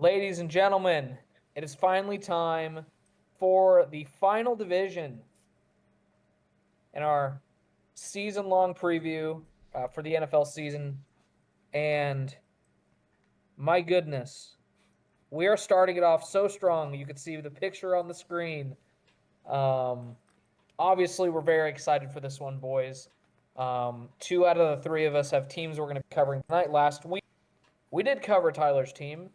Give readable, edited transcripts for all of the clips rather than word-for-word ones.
Ladies and gentlemen, it is finally time for the final division in our season-long preview for the NFL season. And my goodness, we are starting it off so strong. You can see the picture on the screen. Obviously, we're very excited for this one, boys. Two out of the three of us have teams we're going to be covering tonight. Last week, we did cover Tyler's team.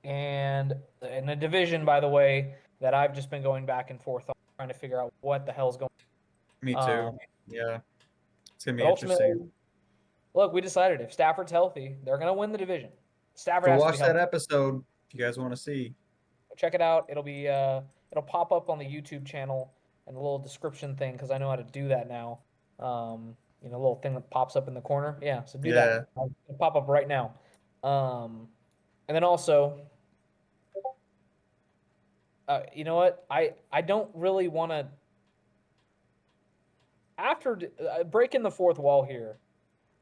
And in a division, by the way, that I've just been going back and forth on, trying to figure out what the hell's going Me on. too. Yeah, it's gonna be But ultimately, interesting. look, we decided if Stafford's healthy, they're going to win the division. Stafford Go has to be watch that healthy. episode if you guys want to see. Check it out. It'll pop up on the YouTube channel and a little description thing because I know how to do that now. A little thing that pops up in the corner. Yeah, so do that. Yeah. It'll pop up right now. And then also, you know what? I don't really want to. After breaking the fourth wall here,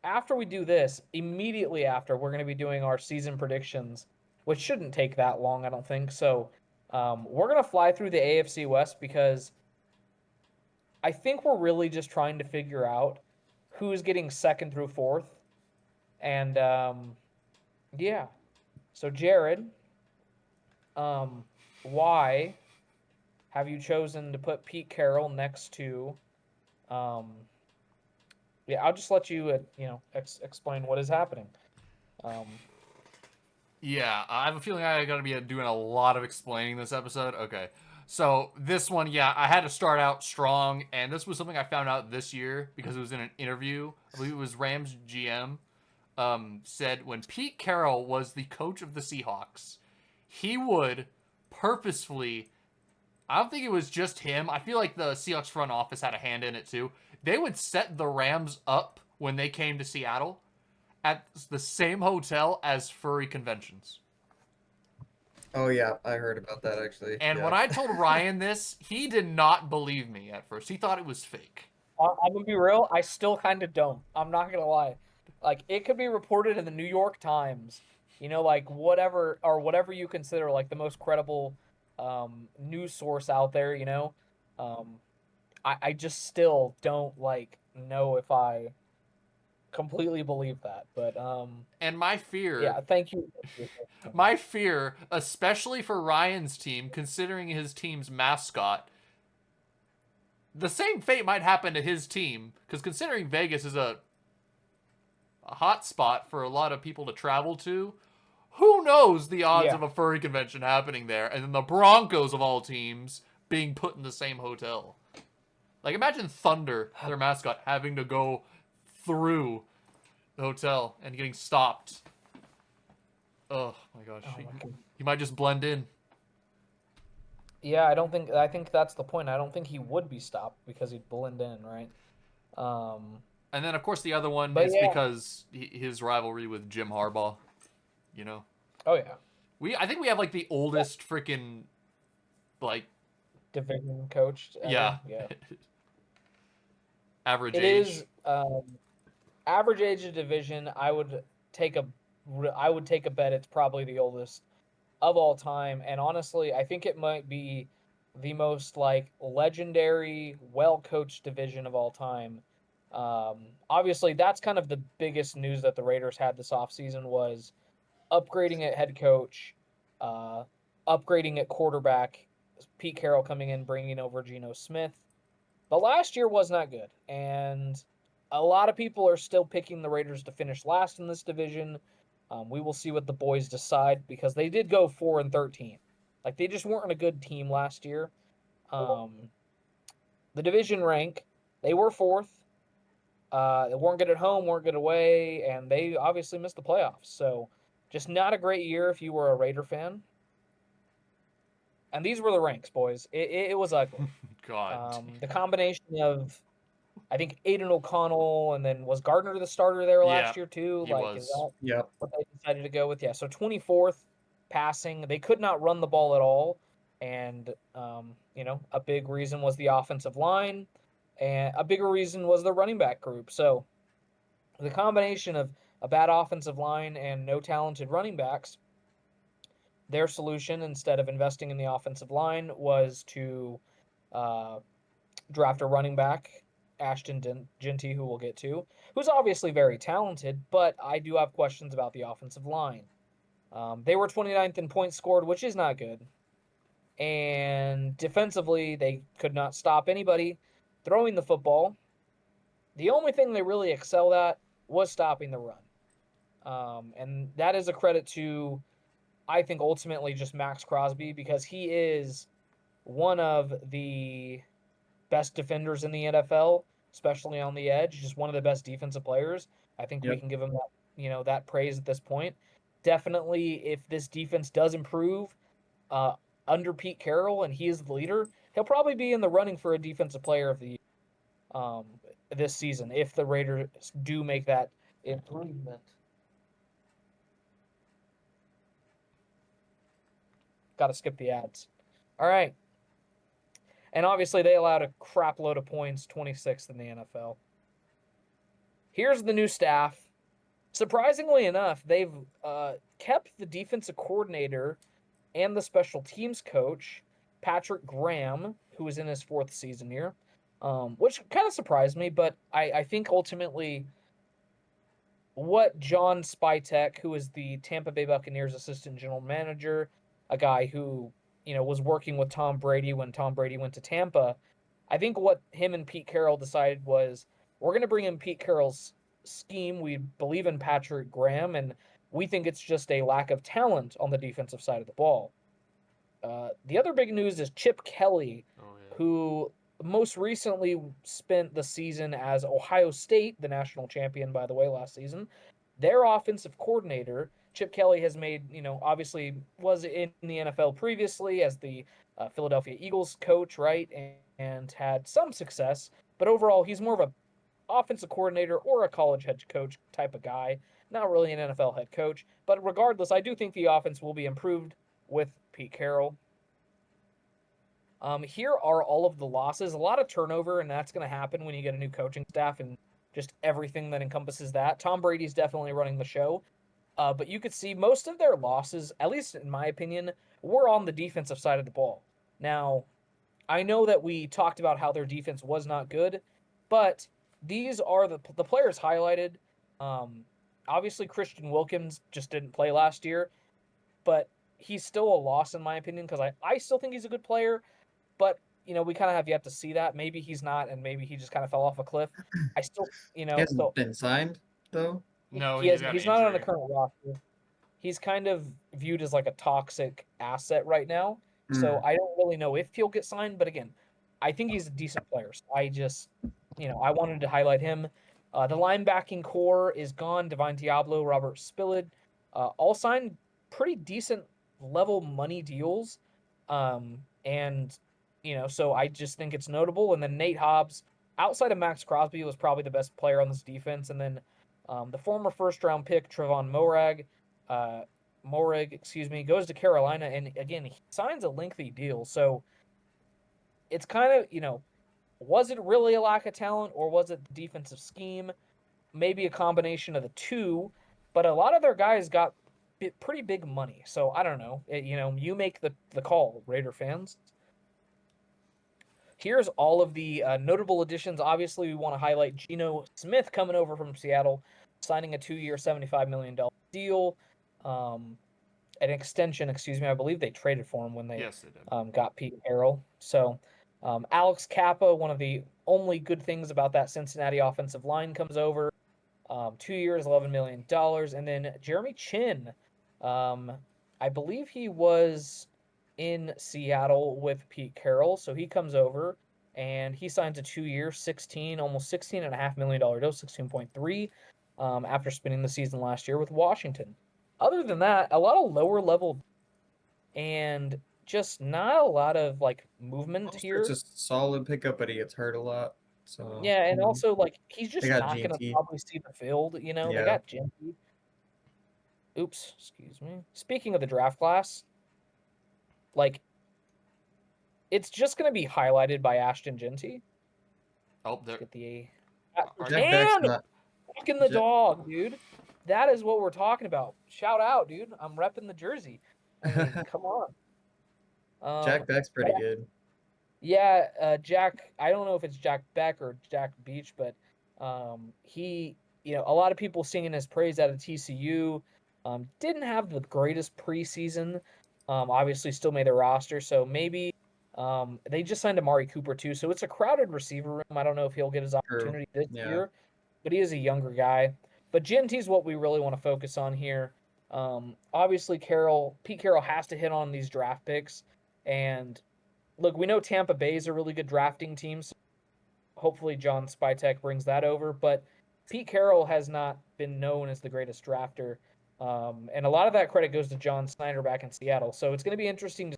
after we do this, immediately after, we're going to be doing our season predictions, which shouldn't take that long, I don't think. So we're going to fly through the AFC West because I think we're really just trying to figure out who's getting second through fourth. And yeah. So, Jared, why have you chosen to put Pete Carroll next to yeah, I'll just let you, explain what is happening. Um, Yeah, I have a feeling I gotta be doing a lot of explaining this episode. Okay. So, this one, yeah, I had to start out strong, and this was something I found out this year because it was in an interview. I believe it was Rams GM said when Pete Carroll was the coach of the Seahawks, he would purposefully. I don't think it was just him. I feel like the Seahawks front office had a hand in it too. They would set the Rams up when they came to Seattle at the same hotel as furry conventions. Oh yeah, I heard about that actually. And Yeah. when I told Ryan this, he did not believe me at first. He thought it was fake. I'm gonna be real. I still kind of don't. I'm not gonna lie. Like it could be reported in the New York Times. Like whatever you consider like the most credible news source out there. Um, I just still don't know if I completely believe that. But And my fear, yeah. Thank you. my fear, especially for Ryan's team, considering his team's mascot, the same fate might happen to his team. Because considering Vegas is a hot spot for a lot of people to travel to, who knows the odds Yeah. of a furry convention happening there, and then the Broncos of all teams being put in the same hotel. Like, imagine Thunder, their mascot, having to go through the hotel and getting stopped. Oh my gosh. Oh my God. He might just blend in. Yeah, I think that's the point. I don't think he would be stopped because he'd blend in, right? Um, And then, of course, the other one but is yeah. because his rivalry with Jim Harbaugh. You know, Oh yeah. I think we have like the oldest freaking like Division coached ever. yeah Yeah. average It age. is average age of division. I would take a bet it's probably the oldest of all time, and honestly, I think it might be the most legendary, well coached division of all time. Obviously, that's kind of the biggest news that the Raiders had this offseason was upgrading at head coach, uh, upgrading at quarterback. Pete Carroll coming in, bringing over Geno Smith. But last year was not good, and a lot of people are still picking the Raiders to finish last in this division. We will see what the boys decide because they did go 4-13. Like they just weren't a good team last year. Um, the division rank, they were fourth. They weren't good at home, weren't good away, and they obviously missed the playoffs. So, just not a great year if you were a Raider fan. And these were the ranks, boys. It was ugly. God. The combination of I think Aiden O'Connell, and then was Gardner the starter there Yeah, last year too? he Like, is was. that Yep. what they decided to go with? Yeah, so 24th passing. They could not run the ball at all, and a big reason was the offensive line, and a bigger reason was the running back group. So the combination of a bad offensive line and no talented running backs their solution, instead of investing in the offensive line, was to uh, draft a running back, Ashton Ginty, who we'll get to, who's obviously very talented, but I do have questions about the offensive line. They were 29th in points scored, which is not good. And defensively, they could not stop anybody throwing the football. The only thing they really excelled at was stopping the run. And that is a credit to, I think, ultimately just Max Crosby, because he is one of the best defenders in the NFL, especially on the edge, just one of the best defensive players. I think we Yep. can give him that praise at this point. Definitely, if this defense does improve under Pete Carroll and he is the leader, he'll probably be in the running for a defensive player of the year this season if the Raiders do make that improvement. Got to skip the ads. All right. And obviously, they allowed a crap load of points, 26th in the NFL. Here's the new staff. Surprisingly enough, they've kept the defensive coordinator and the special teams coach, Patrick Graham, who is in his 4th season here, which kind of surprised me. But I think ultimately what John Spytek, who is the Tampa Bay Buccaneers assistant general manager, a guy who was working with Tom Brady when Tom Brady went to Tampa, I think what him and Pete Carroll decided was, we're going to bring in Pete Carroll's scheme. We believe in Patrick Graham, and we think it's just a lack of talent on the defensive side of the ball. The other big news is Chip Kelly, who most recently spent the season as Ohio State, the national champion, by the way, last season. Their offensive coordinator, Chip Kelly, has made, obviously was in the NFL previously as the Philadelphia Eagles coach, right? And had some success. But overall, he's more of a offensive coordinator or a college head coach type of guy, not really an NFL head coach. But regardless, I do think the offense will be improved with Pete Carroll. Here are all of the losses. A lot of turnover, and that's going to happen when you get a new coaching staff and just everything that encompasses that. Tom Brady's definitely running the show. But you could see most of their losses, at least in my opinion, were on the defensive side of the ball. Now, I know that we talked about how their defense was not good, but these are the players highlighted. Obviously, Christian Wilkins just didn't play last year, but he's still a loss in my opinion, because I still think he's a good player, but we kind of have yet to see that. Maybe he's not, and maybe he just kind of fell off a cliff. I still, He hasn't been signed though. No, he hasn't. got He's an not on the injury. current roster. He's kind of viewed as like a toxic asset right now. So I don't really know if he'll get signed, but again, I think he's a decent player. So I just, I wanted to highlight him. The linebacking core is gone. Divine Diablo, Robert Spilled, all signed pretty decent level money deals. And, so I just think it's notable. And then Nate Hobbs, outside of Max Crosby, was probably the best player on this defense. And then the former first-round pick, Trevon Moehrig, goes to Carolina, and again, he signs a lengthy deal. So it's kind of, was it really a lack of talent, or was it the defensive scheme? Maybe a combination of the two, but a lot of their guys got pretty big money. So I don't know. You make the call, Raider fans. Here's all of the notable additions. Obviously, we want to highlight Geno Smith coming over from Seattle, signing a 2-year, $75 million deal. An extension, I believe they traded for him when they got Pete Carroll. So Alex Kappa, one of the only good things about that Cincinnati offensive line, comes over. 2 years, $11 million. And then Jeremy Chin, I believe he was in Seattle with Pete Carroll. So he comes over and he signs a 2-year, almost $16.5 million deal, 16.3, after spending the season last year with Washington. Other than that, a lot of lower level and just not a lot of like movement here. It's a solid pickup, but he gets hurt a lot. So yeah, and also like he's just not going to GT. probably see the field. They got Ginty. Oops, excuse me. Speaking of the draft class, like it's just going to be highlighted by Ashton Ginty. Oh, there. Get the and walking the dog, dude. That is what we're talking about. Shout out, dude. I'm repping the jersey. I mean, come on. Jack Beck's pretty good. Yeah, Jack. I don't know if it's Jack Beck or Jack Beach, but he, a lot of people singing his praise out of TCU. Didn't have the greatest preseason. Obviously, still made the roster, so maybe they just signed Amari Cooper too. So it's a crowded receiver room. I don't know if he'll get his True. opportunity this Yeah. year, but he is a younger guy. But GNT is what we really want to focus on here. Obviously, Pete Carroll has to hit on these draft picks, and look, we know Tampa Bay is a really good drafting team. So hopefully, John Spytek brings that over. But Pete Carroll has not been known as the greatest drafter. And a lot of that credit goes to John Snyder back in Seattle. So it's going to be interesting to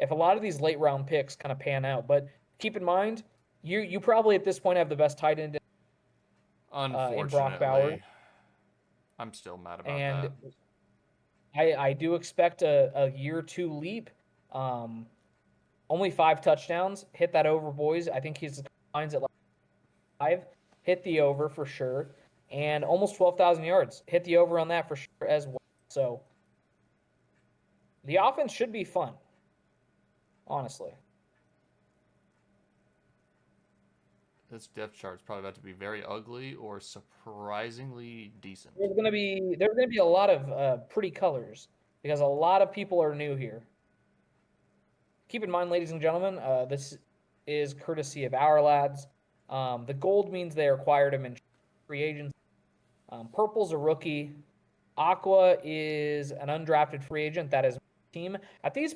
if a lot of these late round picks kind of pan out. But keep in mind, you probably at this point have the best tight end in Brock Bowers. Unfortunately, I'm still mad about And that. I do expect a year two leap. Only 5 touchdowns. Hit that over, boys. I think he's lines at like 5. Hit the over for sure. And almost 12,000 yards. Hit the over on that for sure as well. So the offense should be fun, honestly. This depth chart is probably about to be very ugly or surprisingly decent. There's gonna be a lot of pretty colors because a lot of people are new here. Keep in mind, ladies and gentlemen, this is courtesy of our lads. The gold means they acquired him in free agency. Purple's a rookie. Aqua is an undrafted free agent. That is team. At this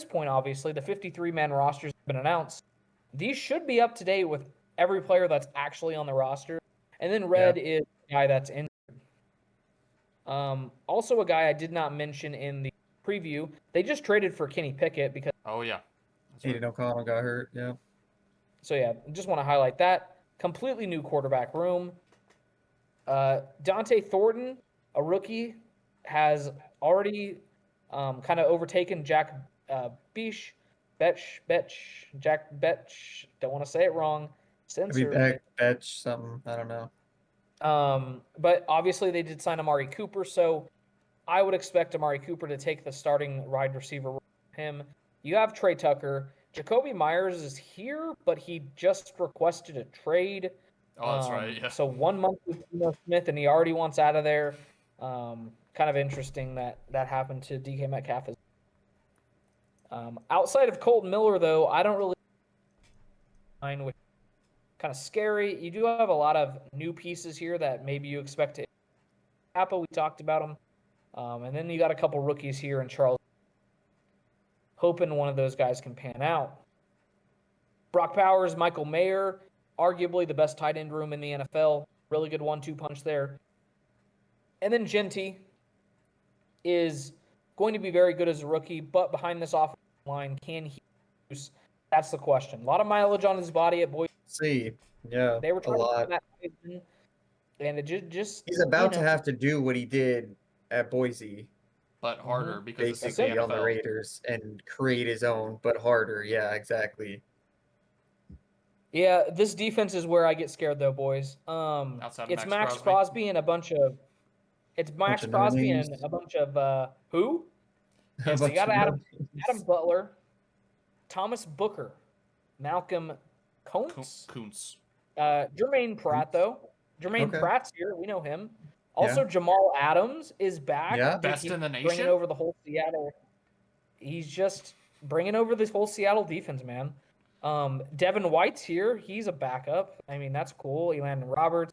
point, obviously, the 53-man rosters have been announced. These should be up to date with every player that's actually on the roster. And then red is a guy that's injured. Also a guy I did not mention in the preview. They just traded for Kenny Pickett because. Oh yeah, Aiden O'Connell got hurt. Yeah. So yeah, just want to highlight that. Completely new quarterback room. Dante Thornton, a rookie, has already kind of overtaken Jack Jack Betch. Don't want to say it wrong. Maybe Censor. Betch something. I don't know. But obviously they did sign Amari Cooper, so I would expect Amari Cooper to take the starting wide receiver role for him. You have Trey Tucker. Jacoby Myers is here, but he just requested a trade. Oh, that's right. Yeah. So 1 month with Geno Smith, and he already wants out of there. Kind of interesting that happened to DK Metcalf. Outside of Colton Miller, though, I don't really mind with kind of scary. You do have a lot of new pieces here that maybe you expect to. Apple, we talked about them. And then you got a couple rookies here in Charles. Hoping one of those guys can pan out. Brock Bowers, Michael Mayer, arguably the best tight end room in the NFL. Really good 1-2 punch there. And then Genty is going to be very good as a rookie, but behind this offensive line, can he produce? That's the question. A lot of mileage on his body at Boise. See, yeah, They were a trying to lot. get that, and it just He's about to have to do what he did at Boise, But harder because it's the basically on the NFL. Raiders, and create his own, but harder. Yeah, exactly. Yeah, this defense is where I get scared though, boys. Outside of It's Max Max Crosby? Crosby and a bunch of Max of Crosby no-names. and a bunch of who? A Yeah, so you bunch got of Adam no-names. Butler, Thomas Booker, Malcolm Kuntz, Jermaine Pratt though. Jermaine Okay. Pratt's here. We know him. Also, Jamal Adams is back. Yeah. Dude, Best he's in the bringing nation? over the whole Seattle. He's just bringing over this whole Seattle defense, man. Devin White's here. He's a backup. I mean, that's cool. Elandon Roberts.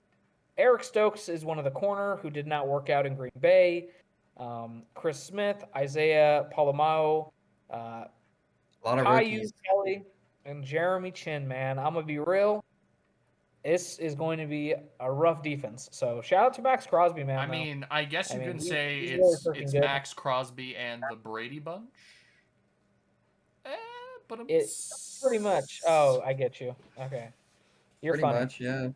Eric Stokes is one of the corner who did not work out in Green Bay. Chris Smith, Isaiah Palomao, A lot of Caillou rookies. Kelly, and Jeremy Chin, man. I'm going to be real. This is going to be a rough defense. So shout out to Max Crosby, man. I mean, I guess you can say he's really freaking it's good. Max Crosby and the Brady Bunch. But It's pretty much. Oh, I get you. Okay. You're Pretty funny. much, yeah.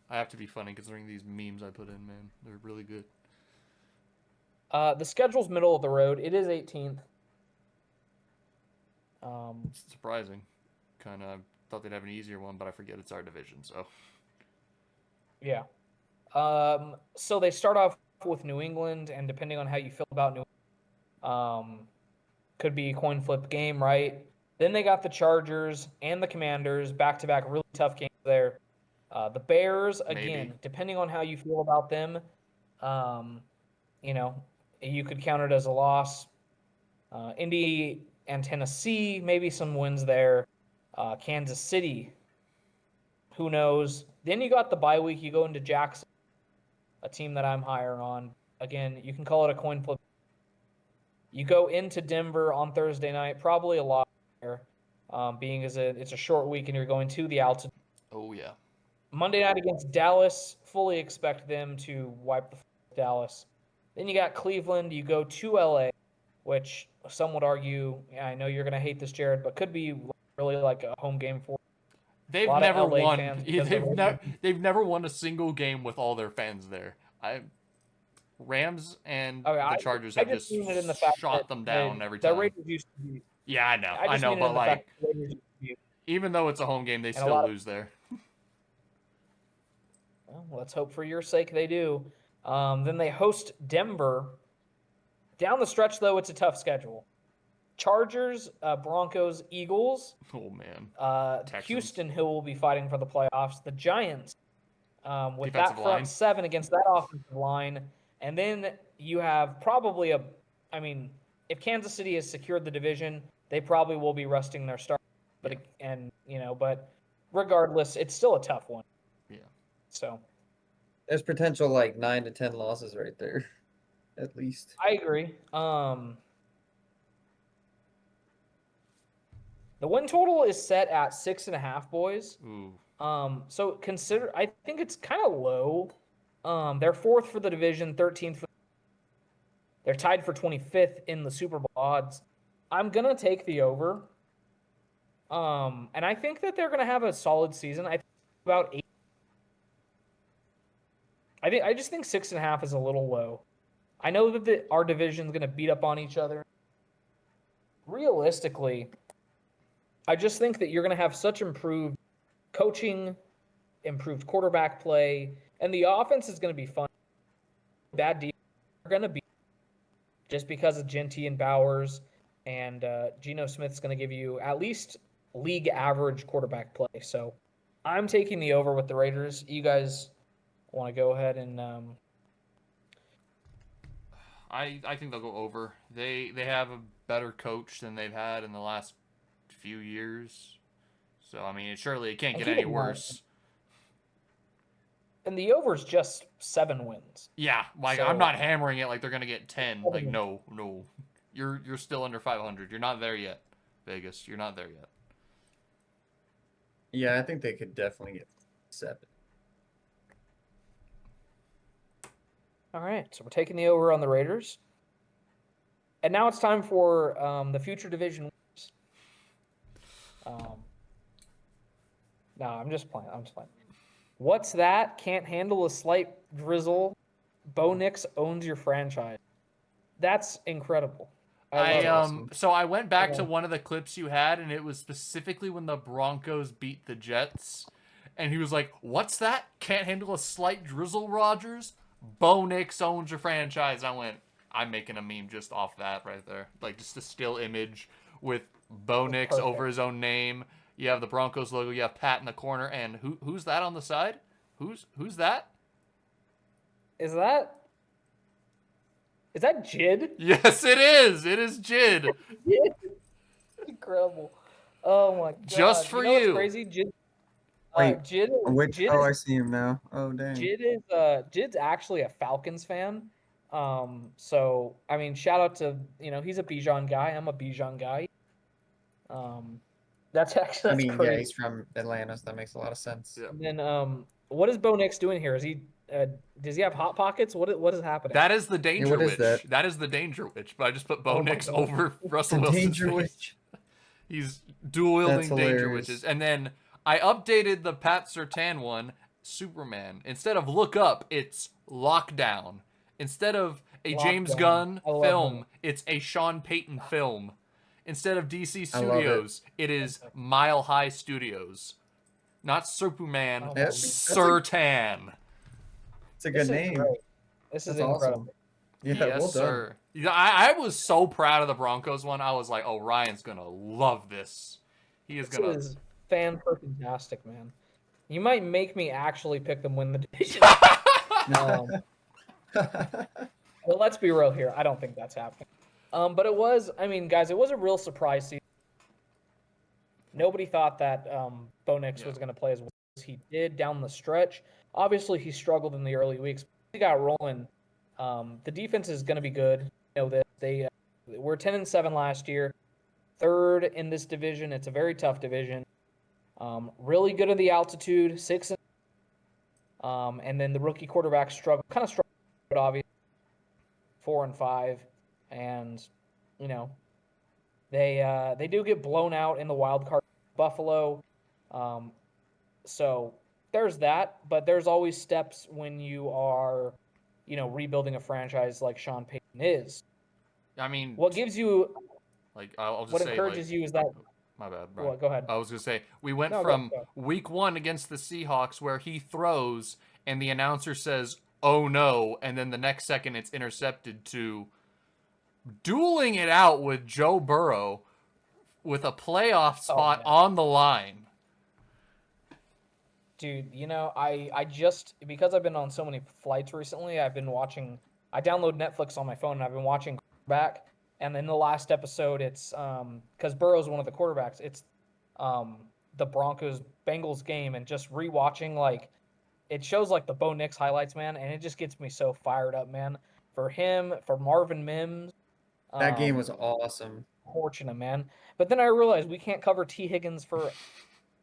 I have to be funny considering these memes I put in, man. They're really good. The schedule's middle of the road. It is 18th. It's surprising. Kind of thought they'd have an easier one, but I forget it's our division, so. Yeah. So they start off with New England, and depending on how you feel about New Could be a coin flip game, right? Then they got the Chargers and the Commanders, back-to-back really tough games there. The Bears, again, Maybe. depending on how you feel about them, you know, you could count it as a loss. Indy and Tennessee, maybe some wins there. Kansas City, who knows? Then you got the bye week. You go into Jackson, a team that I'm higher on. Again, you can call it a coin flip. You go into Denver on Thursday night, probably a lot there, being as it's a short week and you're going to the altitude. Oh yeah. Monday night against Dallas, fully expect them to wipe the floor with Dallas. Then you got Cleveland. You go to LA, which some would argue, yeah, I know you're going to hate this, Jared, but could be really like a home game for a They've lot never of LA won. fans. Because They've never won a single game with all their fans there. Rams and the Chargers have just mean it in the fact shot that them down every The time. Raiders used to be. Yeah, I know. I just mean it but in the fact that the Raiders used to be. even though it's a home game, they And still lose there. Well, let's hope for your sake they do. Then they host Denver. Down the stretch, though, it's a tough schedule. Chargers, Broncos, Eagles. Oh man. Houston, who will be fighting for the playoffs. The Giants, with Defensive that front line. seven against that offensive line. And then you have probably if Kansas City has secured the division, they probably will be resting their start. But regardless, it's still a tough one. Yeah. So There's potential like 9 to 10 losses right there, at least. I agree. The win total is set at 6.5, boys. Ooh. So I think it's kind of low. They're 4th for the division, 13th they're tied for 25th in the Super Bowl odds. I'm gonna take the over. And I think that they're gonna have a solid season. I think about 8. I just think 6.5 is a little low. I know that our division's gonna beat up on each other. Realistically, I just think that you're gonna have such improved coaching, improved quarterback play, and the offense is going to be fun. Bad defense are going to be just because of Genty and Bowers, and Geno Smith's going to give you at least league average quarterback play. So I'm taking the over with the Raiders. You guys want to go ahead and? I think they'll go over. They have a better coach than they've had in the last few years. So I mean, surely it can't get any worse. And the over's just 7 wins. Yeah, like I'm not hammering it like they're gonna get 10. Like no, you're still under 500. You're not there yet, Vegas. You're not there yet. Yeah, I think they could definitely get 7. All right, so we're taking the over on the Raiders. And now it's time for the future division winners. No, I'm just playing. What's that? Can't handle a slight drizzle. Bo Nix owns your franchise. That's incredible. So I went back to one of the clips you had, and it was specifically when the Broncos beat the Jets, and he was like, "What's that? Can't handle a slight drizzle, Rodgers? Bo Nix owns your franchise." I went, I'm making a meme just off that right there, like just a still image with Bo Nix over his own name. You have the Broncos logo. You have Pat in the corner, and who's that on the side? Who's that? Is that Jid? Yes, it is. It is Jid. Incredible. Oh my god. Just for you. Know what's crazy? Jid. Wait, Jid I see him now. Oh dang. Jid's actually a Falcons fan. So I mean, shout out to he's a Bijan guy. I'm a Bijan guy. That's crazy. Yeah, he's from Atlanta, so that makes a lot of sense. Yeah. And then, what is Bo Nix doing here? Is he does he have hot pockets? What is happening? That is the Danger Witch. That? That is the Danger Witch. But I just put Bo Nix over Russell The Wilson's Danger face. Witch. He's dual wielding Danger hilarious. Witches. And then I updated the Pat Surtain one, Superman. Instead of look up, it's lockdown. Instead of a James Gunn film, it's a Sean Payton film. Instead of DC Studios, it is Mile High Studios. Not Superman, Surtain. It's a good name. This is That's incredible. Yeah, Yes, well done. sir. Yeah, I was so proud of the Broncos one. I was like, oh, Ryan's gonna love this. He is This gonna. is fantastic, man. You might make me actually pick them win the division. Um, Well, let's be real here. I don't think that's happening. But it was, I mean, guys, it was a real surprise season. Nobody thought that Bo Nix Yeah. was going to play as well as he did down the stretch. Obviously, he struggled in the early weeks. He got rolling. The defense is going to be good. You know that they were 10-7 last year, third in this division. It's a very tough division. Really good at the altitude, 6. And then the rookie quarterback struggled, but obviously 4-5, and you know they do get blown out in the wild card Buffalo. Um, so there's that, but there's always steps when you are, rebuilding a franchise like Sean Payton is. I mean, What gives you, like, I'll just what say, like, encourages you is that. my bad, Brian. Well, go ahead. I was gonna say we went No, from go. week 1 against the Seahawks where he throws and the announcer says, "Oh no," and then the next second it's intercepted, to dueling it out with Joe Burrow with a playoff spot man. on the line. Dude, I just, because I've been on so many flights recently, I download Netflix on my phone and I've been watching quarterback. And in the last episode, it's because Burrow's one of the quarterbacks. It's the Broncos Bengals game, and just rewatching, like, it shows like the Bo Nix highlights, man, and it just gets me so fired up, man. For him, for Marvin Mims, That game was awesome. fortunate, man. But then I realized we can't cover T. Higgins for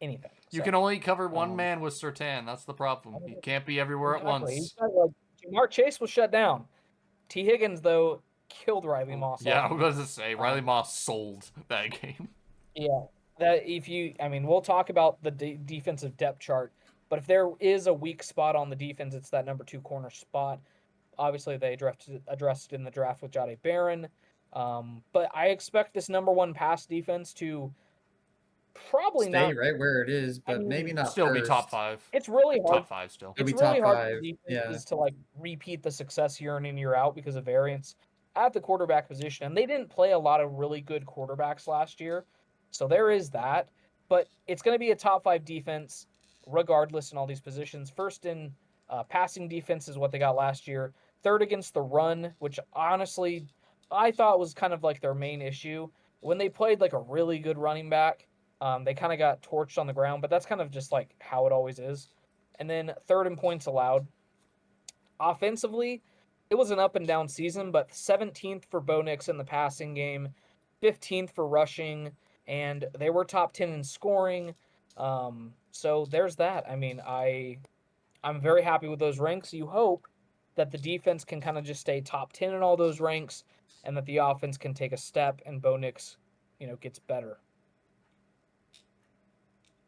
anything. You So, can only cover one man with Surtain. That's the problem. He can't be everywhere at exactly. once. Like, Jamar Chase was shut down. T. Higgins, though, killed Riley Moss. Yeah, I was going to say, Riley Moss sold that game. Yeah, we'll talk about the defensive depth chart, but if there is a weak spot on the defense, it's that number 2 corner spot. Obviously, they addressed it in the draft with Jahdae Barron. But I expect this number 1 pass defense to probably Stay not right where it is, but maybe not still be top first. 5. It's really hard. Top 5 still. It'll be It's really top hard for 5. defenses to like repeat the success year in and year out because of variance at the quarterback position. And they didn't play a lot of really good quarterbacks last year. So there is that. But it's going to be a top 5 defense regardless in all these positions. First in passing defense is what they got last year. Third against the run, which honestly I thought was kind of like their main issue. When they played like a really good running back, they kind of got torched on the ground, but that's kind of just like how it always is. And then third in points allowed. Offensively, it was an up and down season, but 17th for Bo Nix in the passing game, 15th for rushing, and they were top 10 in scoring. So there's that. I mean, I'm very happy with those ranks. You hope that the defense can kind of just stay top 10 in all those ranks, and that the offense can take a step and Bo Nix, gets better.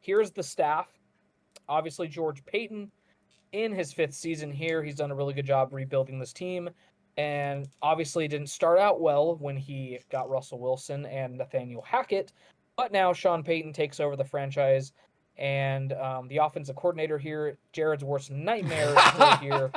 Here's the staff. Obviously, George Payton in his 5th season here. He's done a really good job rebuilding this team. And obviously didn't start out well when he got Russell Wilson and Nathaniel Hackett. But now Sean Payton takes over the franchise. And the offensive coordinator here, Jared's worst nightmare, is still here.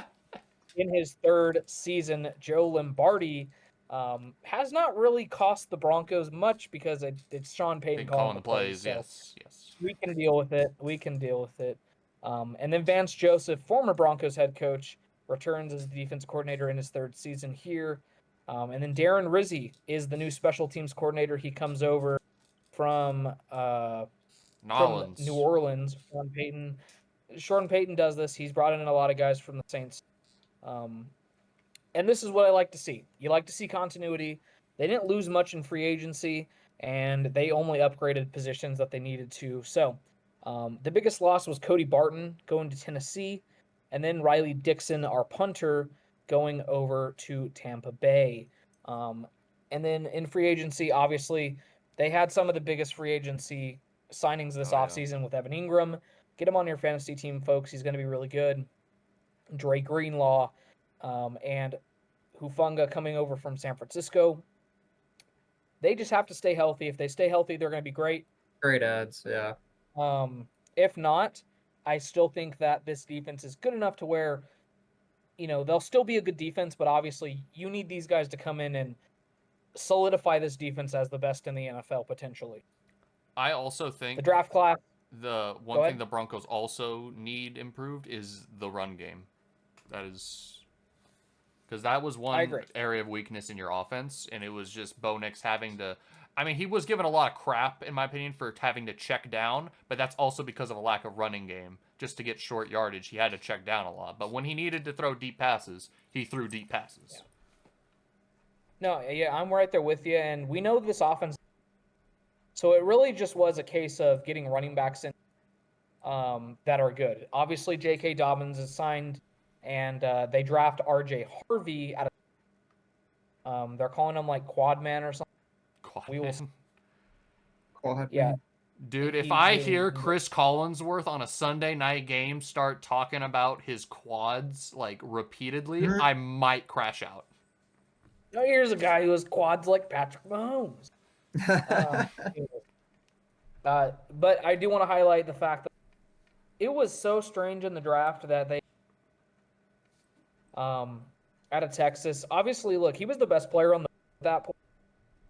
In his 3rd season, Joe Lombardi has not really cost the Broncos much because it's Sean Payton calling the plays. So yes. we can deal with it. And then Vance Joseph, former Broncos head coach, returns as the defense coordinator in his 3rd season here. And then Darren Rizzi is the new special teams coordinator. He comes over from New Orleans. Sean Payton does this. He's brought in a lot of guys from the Saints. And this is what I like to see. You like to see continuity. They didn't lose much in free agency, and they only upgraded positions that they needed to. So the biggest loss was Cody Barton going to Tennessee, and then Riley Dixon, our punter, going over to Tampa Bay. And then in free agency, obviously, they had some of the biggest free agency signings this offseason with Evan Ingram. Get him on your fantasy team, folks. He's going to be really good. Dre Greenlaw, and Hufanga coming over from San Francisco. They just have to stay healthy. If they stay healthy, they're going to be great. Great ads, yeah. If not, I still think that this defense is good enough to where they'll still be a good defense, but obviously you need these guys to come in and solidify this defense as the best in the NFL potentially. I also The think draft class. the Go one thing ahead. the Broncos also need improved is the run game. That is because that was I one agree. area of weakness in your offense, and it was just Bo Nix having to. I mean, he was given a lot of crap, in my opinion, for having to check down, but that's also because of a lack of running game. Just to get short yardage, he had to check down a lot. But when he needed to throw deep passes, he threw deep passes. No, yeah, I'm right there with you, and we know this offense. So it really just was a case of getting running backs in that are good. Obviously, J.K. Dobbins is signed, and they draft R.J. Harvey out of. They're calling him like Quad Man or something. We will. Quad Yeah, man. Dude, if he- I he- hear Chris Collinsworth on a Sunday night game start talking about his quads like repeatedly, I might crash out. Oh, here's a guy who has quads like Patrick Mahomes. But I do want to highlight the fact that it was so strange in the draft that they out of Texas. Obviously, look, he was the best player on the at that point,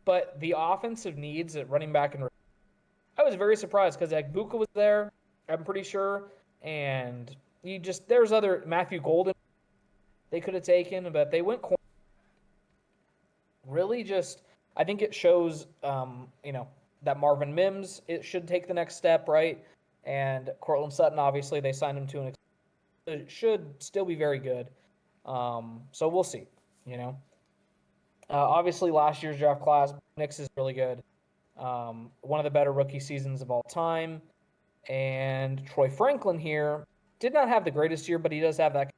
but the offensive needs at running back and I was very surprised because Buka was there, I'm pretty sure, and there's other Matthew Golden they could have taken, but they went corner. Really just I think it shows that Marvin Mims it should take the next step, right? And Cortland Sutton, obviously, they signed him to an it should still be very good. So we'll see. Obviously, last year's draft class, Nix is really good. One of the better rookie seasons of all time. And Troy Franklin here did not have the greatest year, but he does have that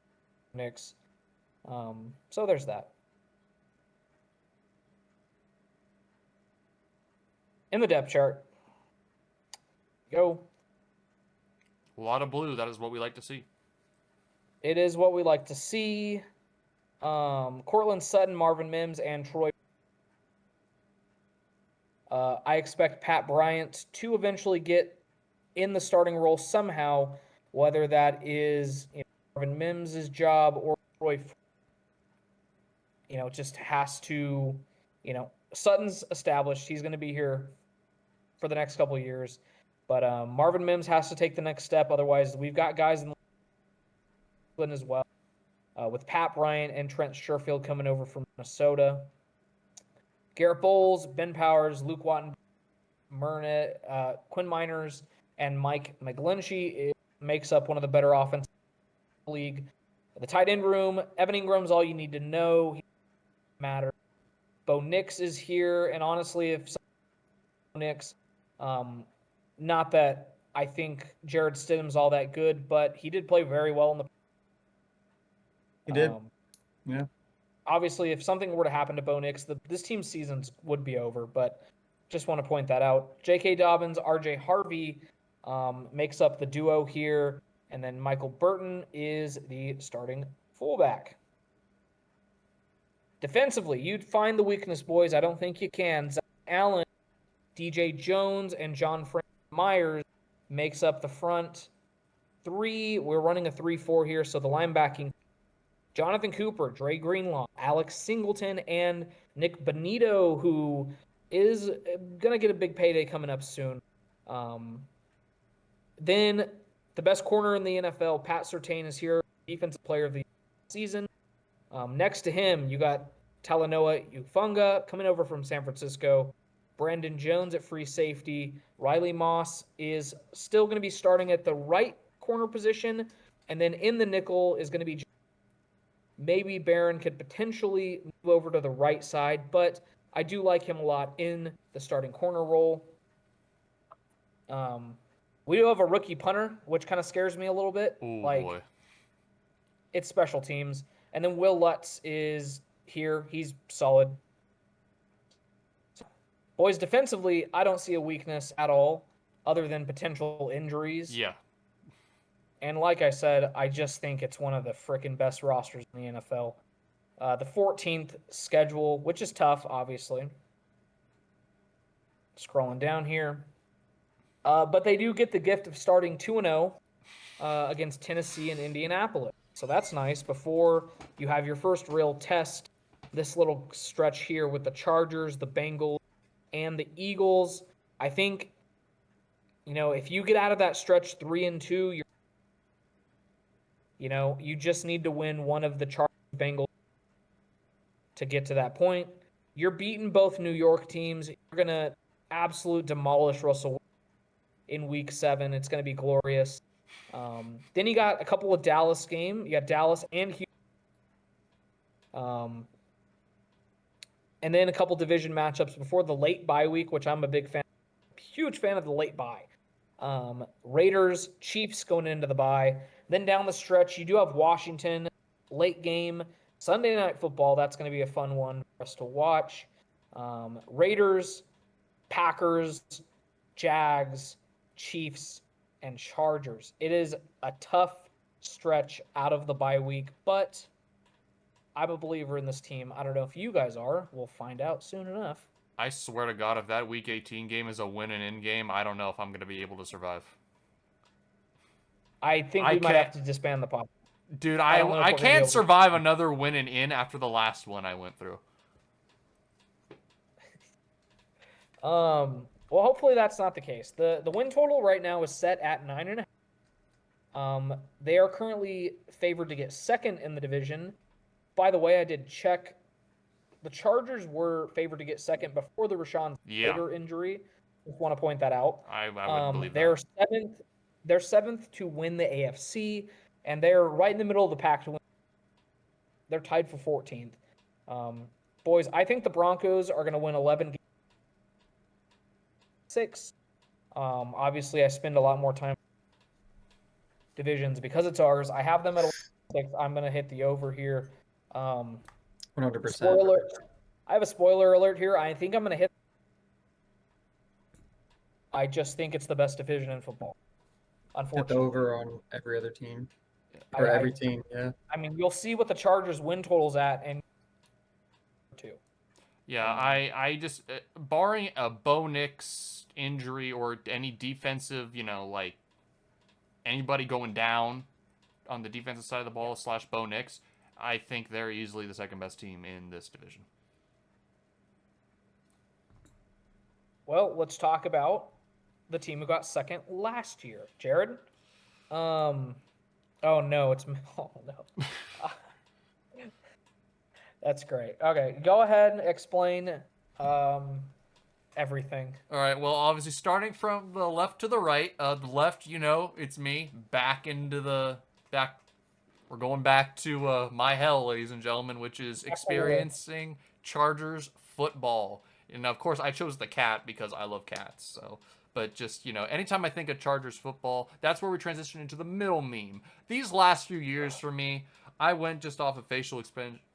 Nix. So there's that. In the depth chart, go. A lot of blue. That is what we like to see. It is what we like to see. Cortland Sutton, Marvin Mims, and Troy. I expect Pat Bryant to eventually get in the starting role somehow, whether that is Marvin Mims' job or Troy. Just has to, Sutton's established. He's going to be here for the next couple of years. But Marvin Mims has to take the next step. Otherwise, we've got guys in England as well, with Pat Bryant and Trent Sherfield coming over from Minnesota. Garrett Bowles, Ben Powers, Luke Watton, Quinn Miners, and Mike McGlinchey makes up one of the better offensive league. The tight end room, Evan Ingram's all you need to know. He doesn't matter. Bo Nix is here, and honestly, if Nix, not that I think Jared Stidham's all that good, but he did play very well in the. He did. Yeah. Obviously, if something were to happen to Bo Nix, this team's seasons would be over. But just want to point that out. J.K. Dobbins, R.J. Harvey makes up the duo here, and then Michael Burton is the starting fullback. Defensively, you'd find the weakness, boys. I don't think you can. Zach Allen, DJ Jones, and John Frank Myers makes up the front three. We're running a 3-4 here, so the linebacking. Jonathan Cooper, Dre Greenlaw, Alex Singleton, and Nick Benito, who is going to get a big payday coming up soon. Then the best corner in the NFL, Pat Surtain, is here, defensive player of the season. Next to him, you got Talanoa Ufunga coming over from San Francisco. Brandon Jones at free safety. Riley Moss is still going to be starting at the right corner position. And then in the nickel is going to be maybe Barron could potentially move over to the right side, but I do like him a lot in the starting corner role. We do have a rookie punter, which kind of scares me a little bit. Oh, boy. It's special teams. And then Will Lutz is here. He's solid. Boys, defensively, I don't see a weakness at all other than potential injuries. Yeah. And like I said, I just think it's one of the freaking best rosters in the NFL. The 14th schedule, which is tough, obviously. Scrolling down here. But they do get the gift of starting 2-0 against Tennessee and Indianapolis. So that's nice. Before you have your first real test, this little stretch here with the Chargers, the Bengals, and the Eagles. I think, if you get out of that stretch 3-2, you just need to win one of the Chargers, Bengals to get to that point. You're beating both New York teams. You're going to absolute demolish Russell in week 7. It's going to be glorious. Then you got a couple of Dallas games. You got Dallas and Houston. And then a couple division matchups before the late bye week, which I'm a huge fan of the late bye. Raiders, Chiefs going into the bye. Then down the stretch, you do have Washington, late game, Sunday Night Football. That's going to be a fun one for us to watch. Raiders, Packers, Jags, Chiefs, and Chargers. It is a tough stretch out of the bye week, but I'm a believer in this team. I don't know if you guys are. We'll find out soon enough. I swear to God, if that Week 18 game is a win and in game, I don't know if I'm going to be able to survive. I think we might have to disband the pod. Dude, I can't survive another win and in after the last one I went through. Well, hopefully that's not the case. The win total right now is set at 9.5. They are currently favored to get second in the division. By the way, I did check. The Chargers were favored to get second before the Rashawn Slater injury. Just want to point that out. I wouldn't believe they're that. seventh. They're seventh to win the AFC, and they're right in the middle of the pack to win. They're tied for 14th. Boys, I think the Broncos are going to win 11 games. 6. Obviously, I spend a lot more time divisions because it's ours. I have them at 6. I'm going to hit the over here. 100%. Spoiler. I have a spoiler alert here. I think I'm going to hit. I just think it's the best division in football. Unfortunately. Hit the over on every other team. Or every team, yeah. I mean, you'll see what the Chargers win total's at, and 2. Yeah, I just, barring a Bo Nix injury or any defensive, like anybody going down on the defensive side of the ball / Bo Nix, I think they're easily the second best team in this division. Well, let's talk about the team who got second last year. Jared? Oh no, That's great. Okay, go ahead and explain everything. All right, well, obviously starting from the left to the right, the left, it's me, we're going back to my hell, ladies and gentlemen, which is experiencing Chargers football. And of course, I chose the cat because I love cats, so... But just, anytime I think of Chargers football, that's where we transition into the middle meme. These last few years for me, I went just off of facial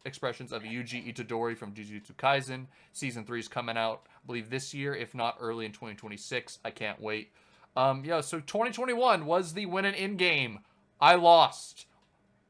expressions of Yuji Itadori from Jujutsu Kaisen. Season 3 is coming out, I believe, this year, if not early in 2026. I can't wait. So 2021 was the win and in game. I lost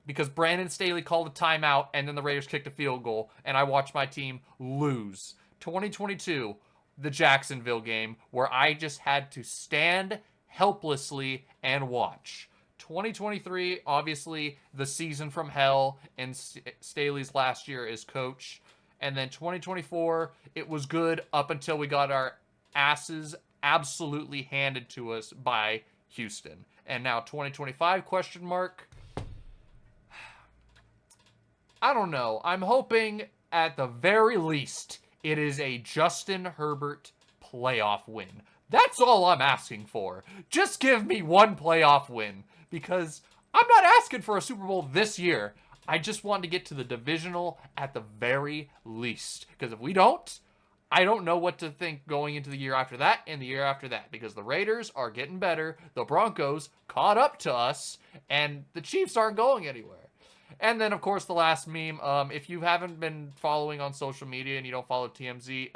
because Brandon Staley called a timeout, and then the Raiders kicked a field goal, and I watched my team lose. 2022... the Jacksonville game, where I just had to stand helplessly and watch. 2023, obviously, the season from hell, and Staley's last year as coach. And then 2024, it was good up until we got our asses absolutely handed to us by Houston. And now 2025, question mark. I don't know. I'm hoping, at the very least, it is a Justin Herbert playoff win. That's all I'm asking for. Just give me one playoff win. Because I'm not asking for a Super Bowl this year. I just want to get to the divisional at the very least. Because if we don't, I don't know what to think going into the year after that and the year after that. Because the Raiders are getting better. The Broncos caught up to us. And the Chiefs aren't going anywhere. And then, of course, the last meme, if you haven't been following on social media and you don't follow TMZ,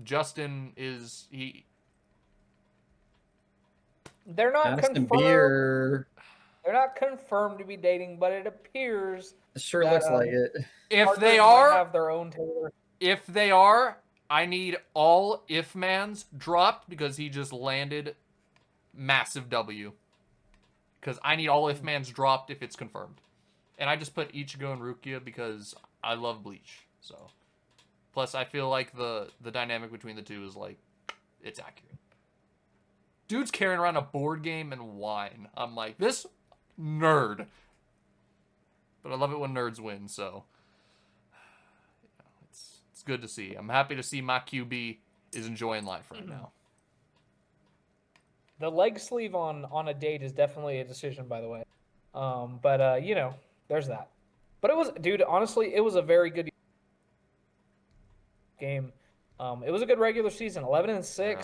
Justin is, They're not Aston confirmed. Beer. They're not confirmed to be dating, but it appears It sure looks like it. If they Chargers might are, have their own Taylor. if they are, I need all if-mans dropped because he just landed massive W. because I need all if mans dropped if it's confirmed. And I just put Ichigo and Rukia because I love Bleach. So, plus I feel like the dynamic between the two is like, it's accurate. Dude's carrying around a board game and wine. I'm like, this nerd. But I love it when nerds win, so it's good to see. I'm happy to see my QB is enjoying life right now. The leg sleeve on a date is definitely a decision, by the way. There's that. But it was, dude, honestly, it was a very good game. It was a good regular season, 11-6. Yeah.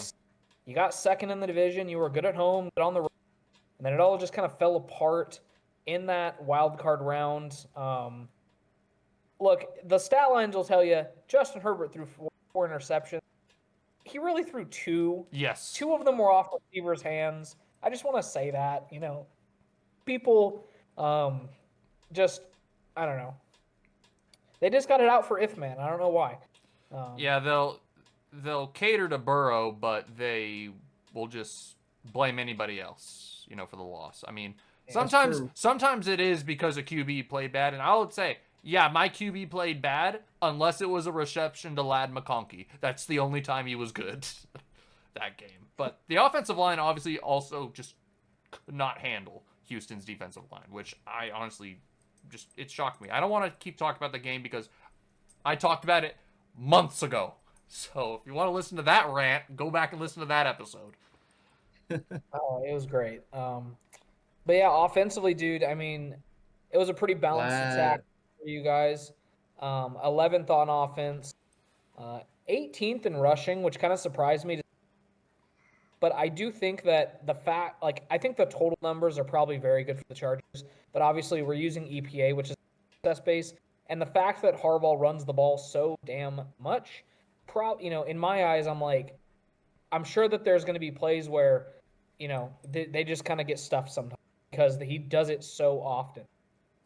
You got second in the division. You were good at home, good on the road. And then it all just kind of fell apart in that wild card round. Look, the stat lines will tell you Justin Herbert threw four interceptions. He really threw two. Yes. Two of them were off receivers' hands. I just want to say that, people just, I don't know. They just got it out for if man. I don't know why. Yeah, they'll cater to Burrow, but they will just blame anybody else, for the loss. I mean, sometimes it is because a QB played bad, and I would say, yeah, my QB played bad unless it was a reception to Lad McConkey. That's the only time he was good that game. But the offensive line obviously also just could not handle Houston's defensive line, which I honestly it shocked me. I don't want to keep talking about the game because I talked about it months ago. So if you want to listen to that rant, go back and listen to that episode. Oh, it was great. But yeah, offensively, dude, I mean, it was a pretty balanced attack for you guys. 11th on offense, 18th in rushing, which kind of surprised me. But I do think that I think the total numbers are probably very good for the Chargers. But obviously, we're using EPA, which is success base, and the fact that Harbaugh runs the ball so damn much, in my eyes, I'm sure that there's going to be plays where, they just kind of get stuffed sometimes because he does it so often.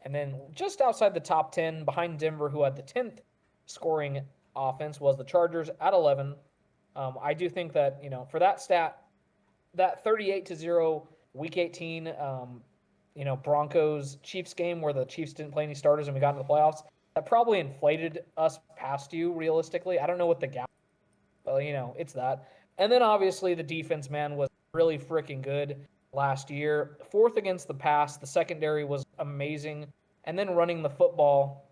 And then just outside the top 10, behind Denver, who had the 10th scoring offense, was the Chargers at 11. I do think that, for that stat, that 38-0 Week 18, Broncos Chiefs game where the Chiefs didn't play any starters and we got into the playoffs, that probably inflated us past you realistically. I don't know what the gap, but it's that. And then obviously the defense, man, was really freaking good last year. 4th against the pass. The secondary was amazing. And then running the football,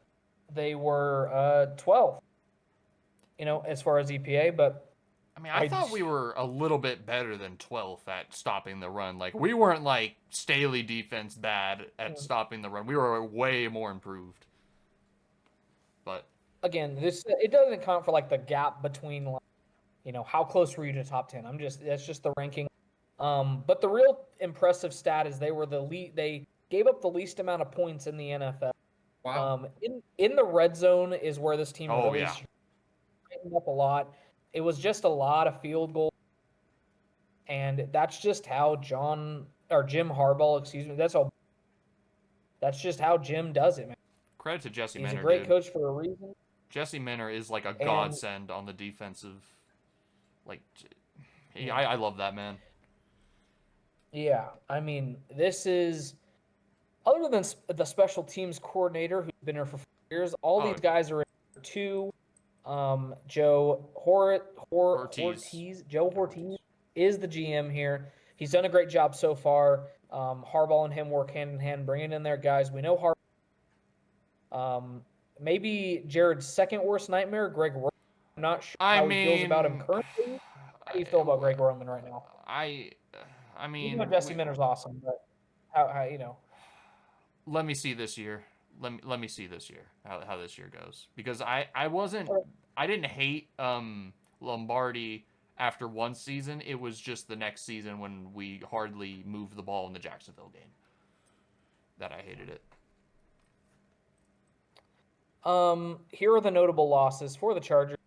they were 12th, as far as EPA. But I mean, I thought we were a little bit better than 12th at stopping the run. Like, we weren't like Staley defense bad at stopping the run. We were way more improved. But again, it doesn't account for like the gap between how close were you to top 10. That's just the ranking. But the real impressive stat is they gave up the least amount of points in the NFL. Wow. In the red zone is where this team really tightened up a lot. It was just a lot of field goals. And that's just how Jim Harbaugh, that's just how Jim does it, man. Credit to Jesse Minner. He's a great coach for a reason. Jesse Minner is like a godsend on the defensive. Like, I love that man. Yeah, I mean, this is, other than the special teams coordinator who's been here for 4 years, these guys are in here too. Joe Hortiz. Joe Hortiz is the GM here. He's done a great job so far. Harbaugh and him work hand in hand, bringing in their guys. We know Harbaugh. Maybe Jared's second worst nightmare, Greg Roman. I'm not sure how he feels about him currently. How do you feel about Greg Roman right now? I mean, Jesse Minner's awesome, but how Let me see this year. Let me see this year how this year goes, because I didn't hate Lombardi after one season. It was just the next season when we hardly moved the ball in the Jacksonville game that I hated it. Here are the notable losses for the Chargers.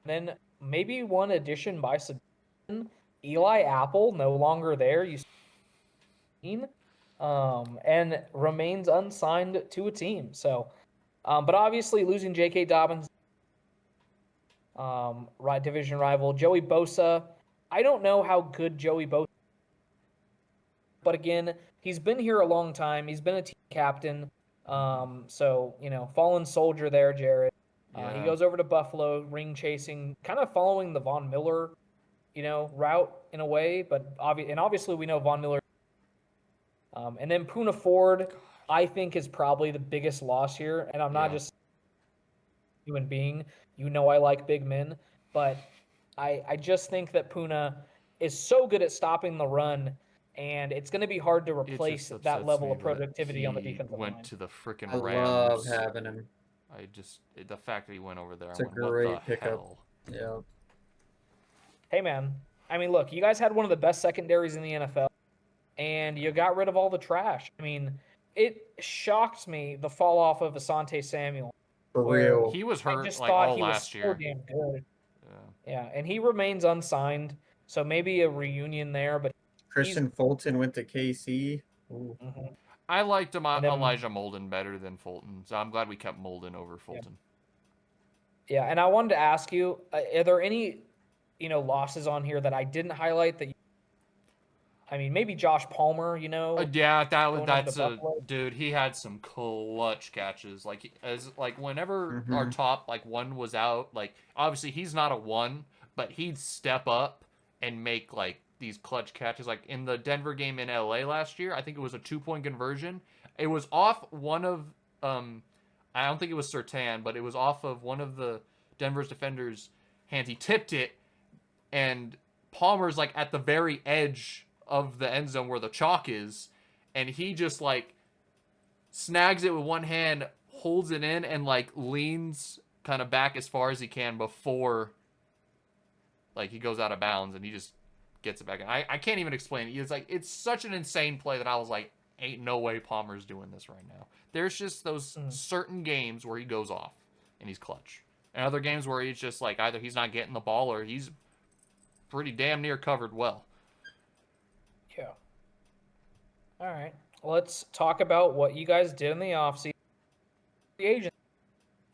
And then maybe one addition by submission. Eli Apple no longer there. And remains unsigned to a team. So, but obviously losing J.K. Dobbins, division rival Joey Bosa. I don't know how good Joey Bosa, but again, he's been here a long time. He's been a team captain. So, fallen soldier there, Jared. He Yeah. goes over to Buffalo, ring chasing, kind of following the Von Miller, route in a way. But obviously we know Von Miller. And then Puna Ford, I think, is probably the biggest loss here. And I'm not Yeah. just a human being. I like big men, but I just think that Puna is so good at stopping the run, and it's going to be hard to It replace just that upsets level me of that productivity on the he defensive went line. to the freaking I love Rams. having him. The fact that he went over there, It's I a went, what the great pickup. hell? Yeah. Hey, man. I mean, look, you guys had one of the best secondaries in the NFL, and you got rid of all the trash. I mean, it shocked me the fall off of Asante Samuel. For where real. He was I hurt just like thought all he was last so year. damn good. Yeah. Yeah, and he remains unsigned, so maybe a reunion there. But Christian Fulton went to KC. Ooh. Mhm. I liked And then- Elijah Molden better than Fulton, so I'm glad we kept Molden over Fulton. Yeah, and I wanted to ask you: are there any, losses on here that I didn't highlight that? I mean, maybe Josh Palmer. Yeah, going over to that's Buffalo. dude. He had some clutch catches. Whenever our Mhm. top one was out, obviously he's not a one, but he'd step up and make these clutch catches. Like in the Denver game in LA last year, I think it was a 2-point conversion. It was off one of I don't think it was Surtain, but it was off of one of the Denver's defenders' hands. He tipped it, and Palmer's at the very edge of the end zone where the chalk is, and he just snags it with one hand, holds it in, and leans kind of back as far as he can before he goes out of bounds, and he just gets it back. And I can't even explain it. It's such an insane play that I was like, ain't no way Palmer's doing this right now. There's just those certain games where he goes off and he's clutch, and other games where he's just either he's not getting the ball or he's pretty damn near covered well. Yeah. All right. Let's talk about what you guys did in the offseason. Free agent.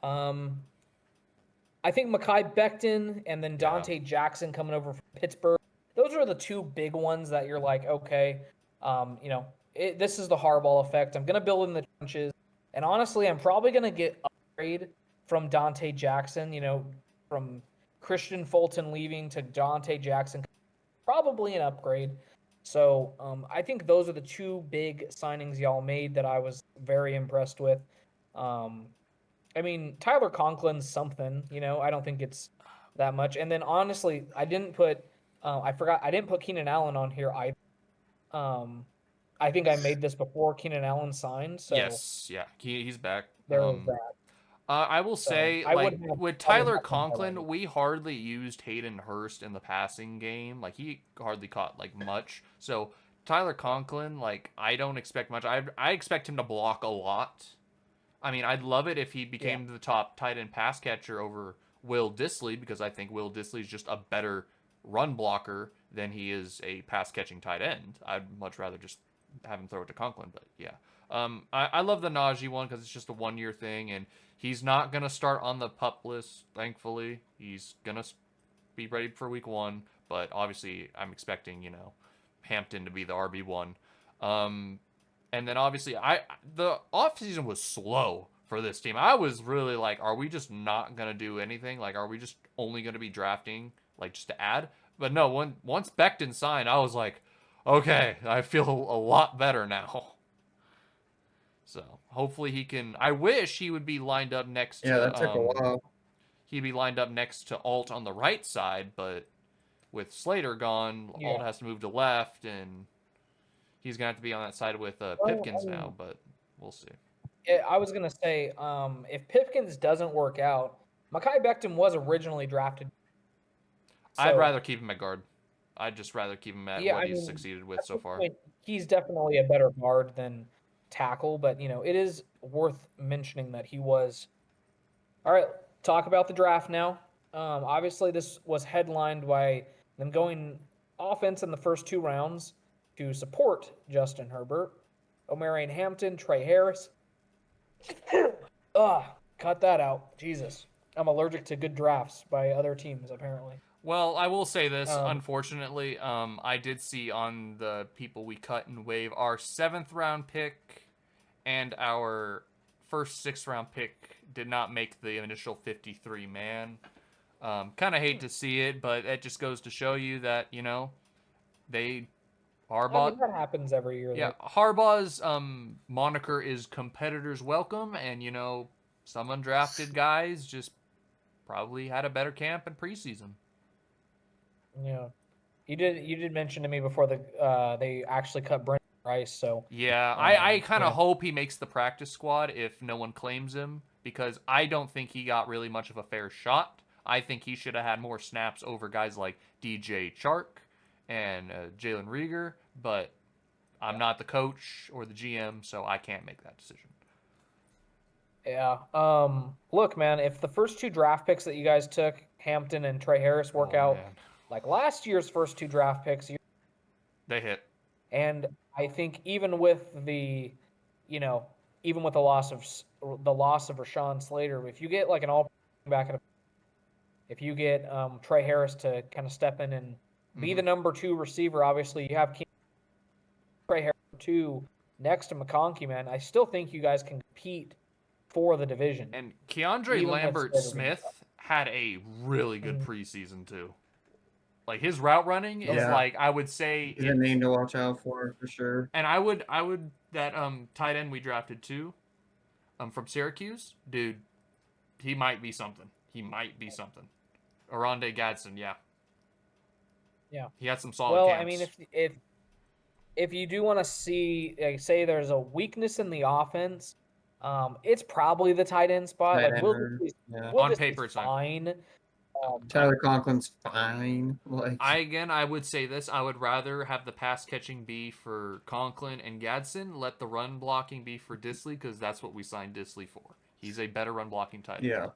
I think Mekhi Becton and then Dante Jackson coming over from Pittsburgh. Those are the two big ones that you're like, okay, this is the Harbaugh effect. I'm gonna build in the trenches, and honestly, I'm probably gonna get upgrade from Dante Jackson. From Christian Fulton leaving to Dante Jackson, probably an upgrade. So I think those are the two big signings y'all made that I was very impressed with. I mean, Tyler Conklin's something, I don't think it's that much. And then honestly, I didn't put Keenan Allen on here either. I think I made this before Keenan Allen signed. So Yes, yeah, he's back. there was that. I will say, I wouldn't have with probably Tyler had them Conklin, highlighted. we hardly used Hayden Hurst in the passing game. He hardly caught much. So Tyler Conklin, I don't expect much. I expect him to block a lot. I mean, I'd love it if he became the top tight end pass catcher over Will Dissly, because I think Will Dissly is just a better run blocker than he is a pass catching tight end. I'd much rather just have him throw it to Conklin, but yeah. I love the Najee one because it's just a 1-year thing, and he's not going to start on the PUP list, thankfully. He's going to be ready for week 1, but obviously I'm expecting, Hampton to be the RB1. And then obviously the offseason was slow for this team. I was really like, are we just not going to do anything? Are we just only going to be drafting, just to add? But no, once Becton signed, I was like, okay, I feel a lot better now. So hopefully he can. I wish he would be lined up next to. Yeah, that took a while. He'd be lined up next to Alt on the right side, but with Slater gone, Alt has to move to left, and he's gonna have to be on that side with Pipkins now. But we'll see. I was gonna say, if Pipkins doesn't work out, Mekhi Becton was originally drafted. I'd rather keep him at guard. I'd just rather keep him at what he's succeeded with so far. He's definitely a better guard than tackle, but it is worth mentioning that he was. All right, talk about the draft now. Obviously, this was headlined by them going offense in the first 2 rounds to support Justin Herbert, Omarion Hampton, Trey Harris. Cut that out. Jesus. I'm allergic to good drafts by other teams, apparently. Well, I will say this. Um, Unfortunately, I did see on the people we cut and waive our 7th-round pick and our first 6th-round pick did not make the initial 53 man. Kind of hate to see it, but it just goes to show you that they I Harbaugh. mean, that happens every year. Yeah, Harbaugh's moniker is competitors welcome, and some undrafted guys just probably had a better camp in preseason. Yeah, you did mention to me before they actually cut Brent Rice. So Yeah, I kind of yeah, hope he makes the practice squad if no one claims him, because I don't think he got really much of a fair shot. I think he should have had more snaps over guys like DJ Chark and Jalen Rieger, but I'm not the coach or the GM, so I can't make that decision. yeah. Look, man, if the first 2 draft picks that you guys took, Hampton and Trey Harris, work out Man. like last year's first 2 draft picks, They hit. and I think even with even with the loss of Rashawn Slater, if you get like an all back at if you get Trey Harris to kind of step in and be the number 2 receiver, obviously you have Trey Harris 2 next to McConkey, man. I still think you guys can compete for the division. And Keandre Even with Lambert Slater Smith had a really good preseason too. Like his route running is Yeah. like, I would say He's a name to watch out for sure. And I would that tight end we drafted too, from Syracuse, dude, he might be something. He might be something. Oronde Gadsden, yeah. Yeah. He had some solid Well, camps. I mean, if you do want to see, like, say there's a weakness in the offense, it's probably the tight end spot. Tight Like end, yeah. Will On this paper, be it's fine. fine. Tyler Conklin's fine. Like I would say this. I would rather have the pass catching be for Conklin and Gadsden. Let the run blocking be for Disley, because that's what we signed Disley for. He's a better run blocking tight end. yeah.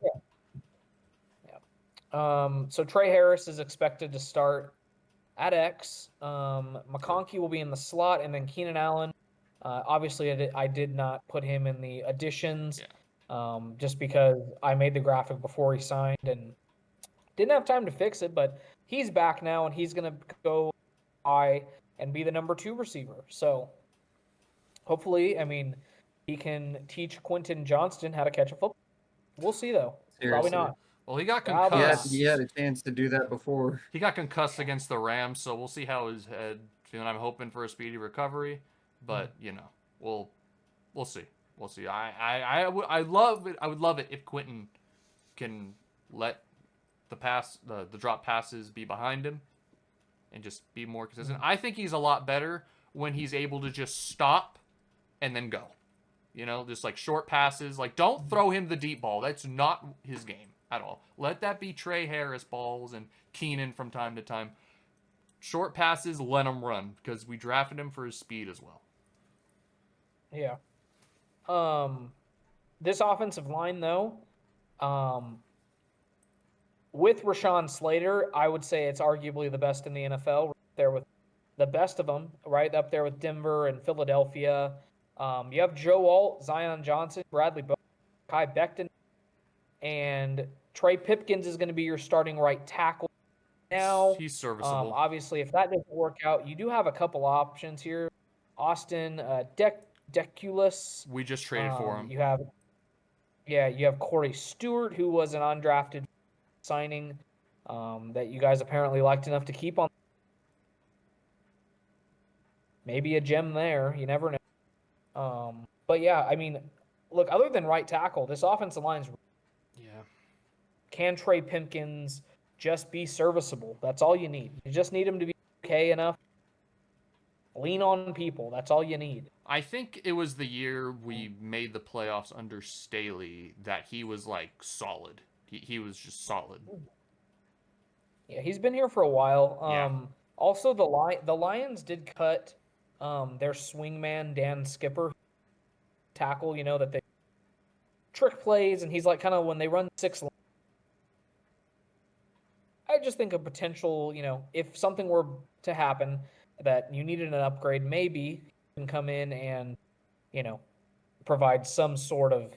So Trey Harris is expected to start at X. McConkey will be in the slot, and then Keenan Allen. Obviously, I did not put him in the additions, just because I made the graphic before he signed and didn't have time to fix it. But he's back now, and he's gonna go high and be the number 2 receiver. So hopefully, I mean, he can teach Quentin Johnston how to catch a football. We'll see, though. Probably Seriously. not. Well, he got Probably concussed. He had a chance to do that before. He got concussed against the Rams, so we'll see how his head feeling. I'm hoping for a speedy recovery, but we'll see. We'll see. I would love it. I would love it if Quentin can let the drop passes be behind him and just be more consistent. I think he's a lot better when he's able to just stop and then go. Just like short passes. Like, don't throw him the deep ball. That's not his game at all. Let that be Trey Harris balls and Keenan from time to time. Short passes, let him run, because we drafted him for his speed as well. Yeah. This offensive line, though, with Rashawn Slater, I would say it's arguably the best in the NFL. Right there with the best of them, right up there with Denver and Philadelphia. You have Joe Alt, Zion Johnson, Bradley Bowe, Kai Becton, and Trey Pipkins is going to be your starting right tackle. Now, He's serviceable. obviously, if that doesn't work out, you do have a couple options here. Austin Deculus. We just traded for him. You have Corey Stewart, who was an undrafted signing that you guys apparently liked enough to keep on. Maybe a gem there. You never know. But yeah, I mean, look, other than right tackle, this offensive line's can Trey Pipkins just be serviceable? That's all you need. You just need him to be okay enough. Lean on people. That's all you need. I think it was the year we made the playoffs under Staley that he was like solid. He was just solid. Yeah, he's been here for a while. Yeah. Also, the Lions did cut their swingman Dan Skipper tackle. That they trick plays, and he's like kind of when they run 6. I just think a potential, if something were to happen that you needed an upgrade, maybe you can come in and, provide some sort of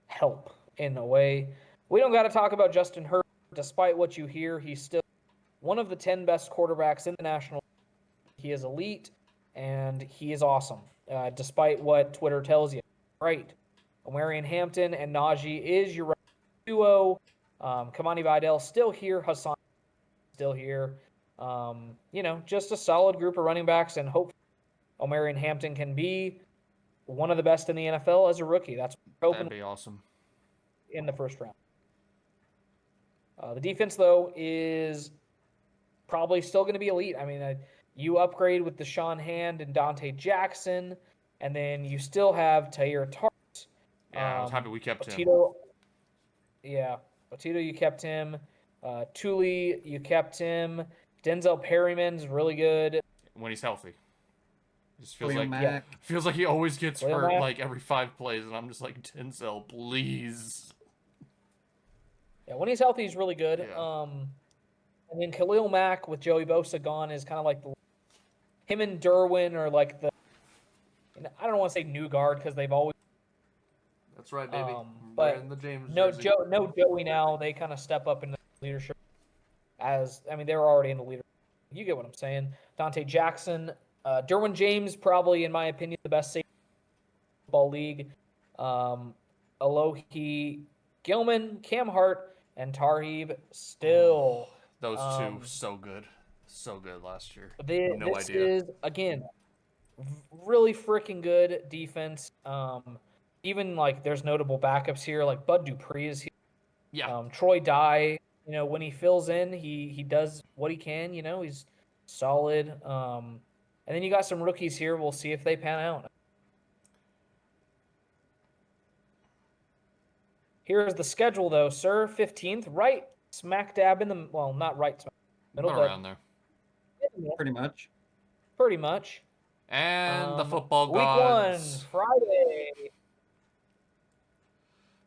help in a way. We don't got to talk about Justin Herbert. Despite what you hear, he's still one of the 10 best quarterbacks in the National League. He is elite, and he is awesome, despite what Twitter tells you. Right. Omarion Hampton and Najee is your duo. Kamani Vidal still here. Hassan still here. Just a solid group of running backs, and hopefully Omarion Hampton can be one of the best in the NFL as a rookie. That's what we're hoping That'd be awesome. in the first round. The defense, though, is probably still going to be elite. I mean, you upgrade with Deshaun Hand and Dante Jackson, and then you still have Tahir Tart. Yeah, I was happy we kept him. Yeah, Otito, you kept him. Thule, you kept him. Denzel Perryman's really good. When he's healthy. It just feels Khalil like Mack. feels like he always gets Khalil hurt Mack. like every 5 plays, and I'm just like, Denzel, please. Yeah, when he's healthy, he's really good. Yeah. And then Khalil Mack with Joey Bosa gone is kind of like him and Derwin are like I don't want to say new guard because they've always. That's right, baby. But in the James no jersey. Joey now. They kind of step up into leadership. They were already in the leadership. You get what I'm saying. Dante Jackson, Derwin James, probably in my opinion the best safety in the football league. Alohi Gilman, Cam Hart, and Tarheeb still. Those two, so good. So good last year. This idea. is, again, really freaking good defense. Even, there's notable backups here, like Bud Dupree is here. Yeah. Troy Dye, when he fills in, he does what he can, he's solid. And then you got some rookies here. We'll see if they pan out. Here's the schedule, though, sir. 15th, right smack dab in the, well, not right smack middle, but but around there. Pretty much. Pretty much. And the football week gods. 1, Friday.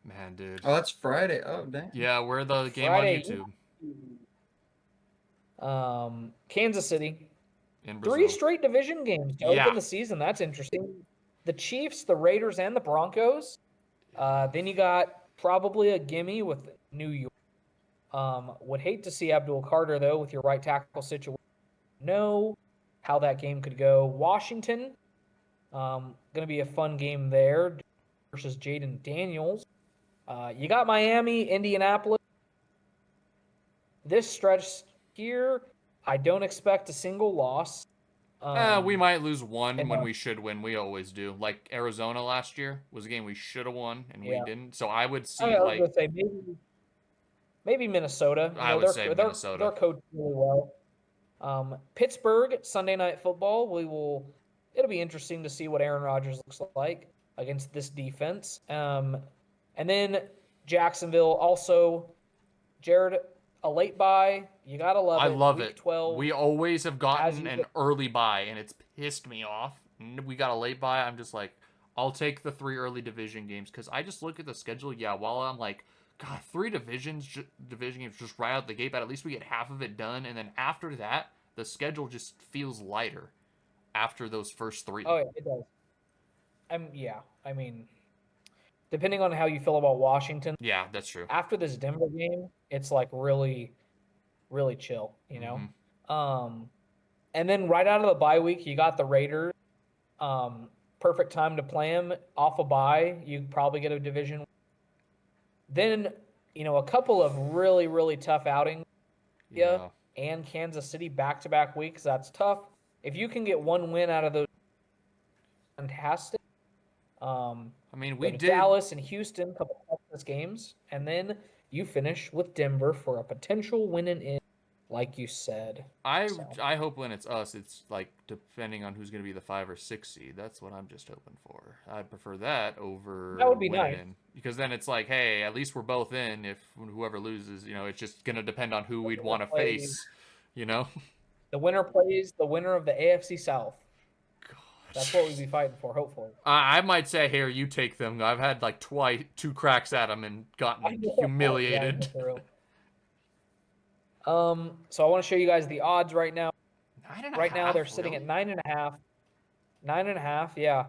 Man, dude. Oh, that's Friday. Oh, dang. Yeah, we're the game Friday. on YouTube. Kansas City. In Brazil. 3 straight division games to Yeah. open the season. That's interesting. The Chiefs, the Raiders, and the Broncos. Then you got probably a gimme with New York. Would hate to see Abdul Carter, though, with your right tackle situation. Know how that game could go. Washington, going to be a fun game there versus Jaden Daniels. You got Miami, Indianapolis. This stretch here, I don't expect a single loss. We might lose one when we should win. We always do. Like Arizona last year was a game we should have won and we didn't. So I would see I was gonna say maybe Minnesota. I would say Minnesota. They're coached really well. Pittsburgh Sunday Night Football. It'll be interesting to see what Aaron Rodgers looks like against this defense. And then Jacksonville also. Jared, a late bye. You gotta love it. I love Week it. 12. We always have gotten an early bye, and it's pissed me off. We got a late bye. I'm just like, I'll take the 3 early division games because I just look at the schedule. Yeah, while I'm like, God, 3 division games just right out the gate, but at least we get half of it done, and then after that, the schedule just feels lighter after those first 3. Oh, yeah, it does. I mean, depending on how you feel about Washington. Yeah, that's true. After this Denver game, it's like really, really chill, Mm-hmm. And then right out of the bye week, you got the Raiders. Perfect time to play them off a bye. You probably get a division. Then, a couple of really, really tough outings. Yeah. And Kansas City back-to-back weeks. That's tough. If you can get one win out of those, fantastic. We did Dallas and Houston, couple of Texas games, and then you finish with Denver for a potential win and in, like you said. I hope when it's us, it's like depending on who's going to be the 5 or 6 seed. That's what I'm just hoping for. I'd prefer that over. That would be winning nice. in, because then it's like, hey, at least we're both in. If whoever loses, it's just going to depend on who we'd want to face. The winner plays the winner of the AFC South. That's what we'd be fighting for, hopefully. I might say, here, you take them. I've had like 2 cracks at them and gotten humiliated. So I want to show you guys the odds right now. 9.5, right now they're sitting at 9.5. 9.5, yeah.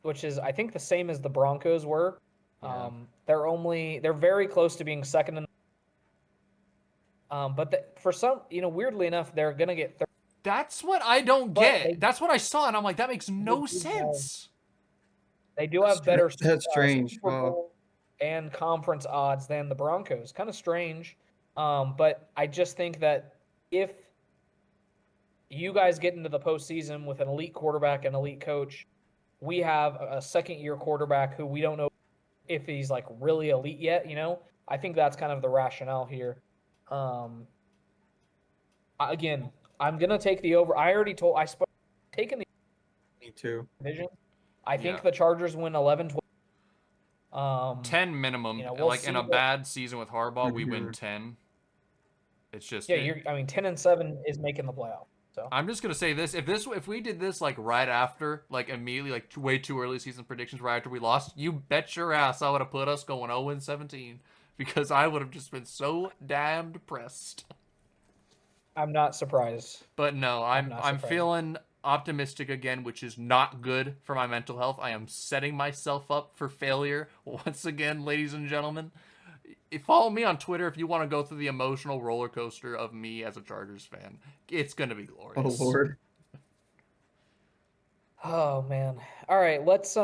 Which is, I think, the same as the Broncos were. Yeah. They're very close to being second in. But for some, weirdly enough, they're gonna get third. That's what I don't But get. That's what I saw, and I'm like, that makes They no do sense. They do have better That's strange. Super Wow. Bowl and conference odds than the Broncos. Kind of strange. But I just think that if you guys get into the postseason with an elite quarterback and elite coach, we have a second-year quarterback who we don't know if he's like really elite yet. I think that's kind of the rationale here. Again, I'm gonna take the over. I already told taking the Me too. division. I think Yeah. the Chargers win 11-12. 10 minimum. We'll Like in a see bad season with Harbaugh, we win Mhm. 10. It's just Yeah, 10-7 is making the playoff. So I'm just gonna say this: if we did this like right after, like immediately, like way too early season predictions right after we lost, you bet your ass I would have put us going 0-17 because I would have just been so damn depressed. I'm not surprised. But no, I'm not I'm surprised. feeling optimistic again, which is not good for my mental health. I am setting myself up for failure once again, ladies and gentlemen. Follow me on Twitter if you want to go through the emotional roller coaster of me as a Chargers fan. It's gonna be Oh glorious. Lord. Oh man. All right, let's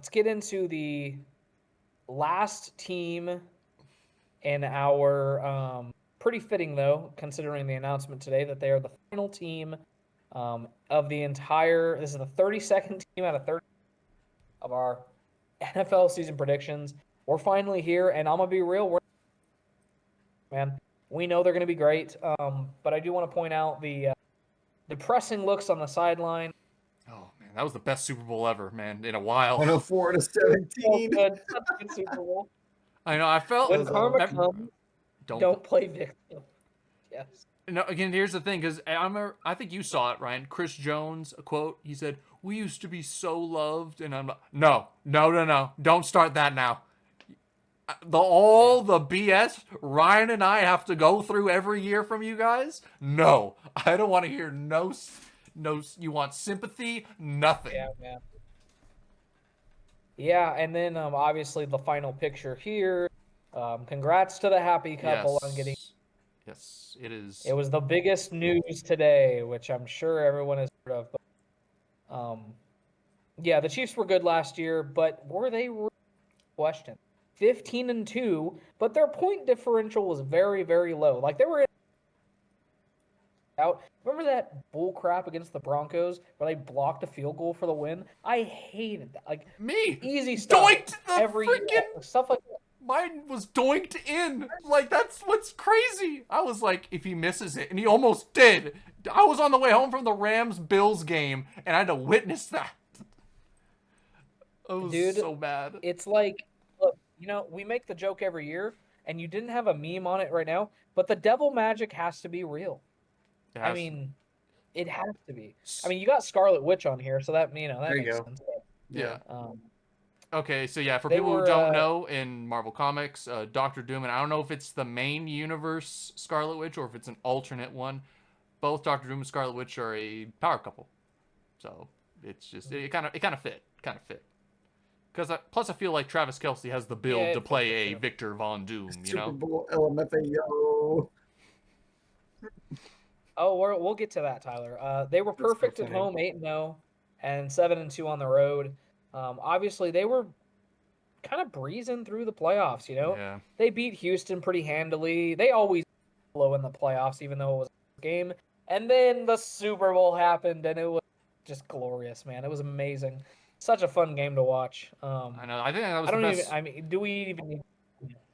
get into the last team in our pretty fitting though, considering the announcement today that they are the final team of the entire. This is the 32nd team out of 30 of our NFL season predictions. We're finally here, and I'm gonna be real. Man, we know they're gonna be great. But I do want to point out the depressing looks on the sideline. Oh man, that was the best Super Bowl ever, man, in a while. 104-17. Good. Such a good Super Bowl. I know. I felt When karma that- comes, don't play victim. Yes. No, again, here's the thing, because I think you saw it, Ryan. Chris Jones, a quote, he said, "We used to be so loved," and I'm like, no, don't start that now. All the BS Ryan and I have to go through every year from you guys? No, I don't want to hear no. You want sympathy? Nothing. Yeah, man. Yeah, and then obviously the final picture here. Congrats to the happy couple on getting. Yes, it is. It was the biggest news today, which I'm sure everyone has heard of. But, yeah, the Chiefs were good last year, but were they really? Question. 15-2, but their point differential was very, very low. Like they were out. Remember that bull crap against the Broncos where they blocked a field goal for the win? I hated that. Like Me easy stuff. doinked the Every year, stuff like that. Mine was doinked in. Like, that's what's crazy. I was like, if he misses it, and he almost did. I was on the way home from the Rams-Bills game, and I had to witness that. I was so bad. It's like, look, we make the joke every year, and you didn't have a meme on it right now, but the devil magic has to be real. I mean, it has to be. I mean, you got Scarlet Witch on here, so that There you makes go. sense. Yeah. Um, Okay, so yeah, for They people who were, don't know, in Marvel Comics, Doctor Doom, and I don't know if it's the main universe Scarlet Witch or if it's an alternate one. Both Doctor Doom and Scarlet Witch are a power couple, so it's just it kind of fit. Because plus, I feel like Travis Kelce has the build to play a Victor Von Doom. You know. Super Bowl LMFAO. Oh, we'll get to that, Tyler. They were perfect at home, 8-0, and 7-2 on the road. Obviously, they were kind of breezing through the playoffs. Yeah. They beat Houston pretty handily. They always blow in the playoffs, even though it was a game. And then the Super Bowl happened, and it was just glorious, man. It was amazing. Such a fun game to watch. I know. I think that was I the don't best. even. I mean, do we even need?